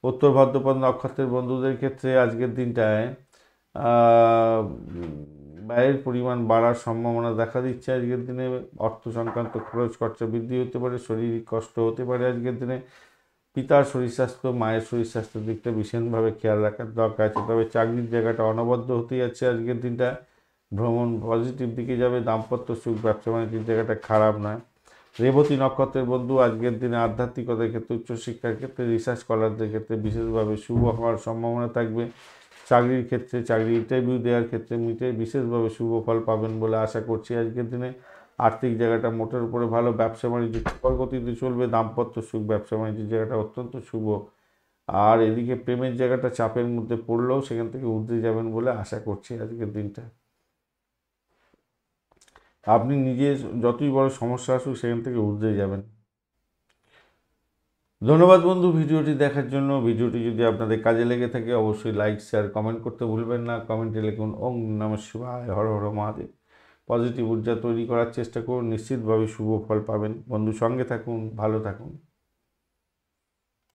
উত্তর ভাদ্রপদ নক্ষত্রের বন্ধুদের ক্ষেত্রে আজকের দিনটায় ব্যয়ের পরিমাণ বাড়ার সম্ভাবনা দেখা দিচ্ছে। আজকের দিনে অর্থ সংক্রান্ত খরচ খরচা বৃদ্ধি হতে পারে, শারীরিক কষ্ট হতে পারে আজকের দিনে। পিতার শরীর স্বাস্থ্য, মায়ের শরীর স্বাস্থ্যের দিকটা ভীষণভাবে খেয়াল রাখার দরকার আছে। তবে চাকরির জায়গাটা অনবদ্য হতে যাচ্ছে আজকের দিনটা। ভ্রমণ পজিটিভ দিকে যাবে, দাম্পত্য সুখ, ব্যবসা বাণিজ্যের জায়গাটা খারাপ নয়। রেবতী নক্ষত্রের বন্ধু আজকের দিনে আধ্যাত্মিকতার ক্ষেত্রে, উচ্চশিক্ষার ক্ষেত্রে, রিসার্চ স্কলারদের ক্ষেত্রে বিশেষভাবে শুভ হওয়ার সম্ভাবনা থাকবে। চাকরির ক্ষেত্রে, চাকরি ইন্টারভিউ দেওয়ার ক্ষেত্রে বিশেষভাবে শুভ ফল পাবেন বলে আশা করছি আজকের দিনে। আর্থিক জায়গাটা মোটের উপরে ভালো, ব্যবসা বাণিজ্য গতিতে চলবে, দাম্পত্য সুখ, ব্যবসা বাণিজ্যের জায়গাটা অত্যন্ত শুভ। আর এদিকে প্রেমের জায়গাটা চাপের মধ্যে পড়লেও সেখান থেকে উঠতে যাবেন বলে আশা করছি আজকের দিনটা। আপনি নিজে যতই বড় সমস্যা আসুক সেখান থেকে উঠতে যাবেন। ধন্যবাদ বন্ধু ভিডিওটি দেখার জন্য। ভিডিওটি যদি আপনাদের কাজে লেগে থাকে অবশ্যই লাইক, শেয়ার, কমেন্ট করতে ভুলবেন না। কমেন্টে লিখুন ওং নমঃ শিবায়, হর হর মহাদেব। পজিটিভ ঊর্জা তৈরি করার চেষ্টা করুন, নিশ্চিতভাবে শুভ ফল পাবেন। বন্ধু সঙ্গে থাকুন, ভালো থাকুন।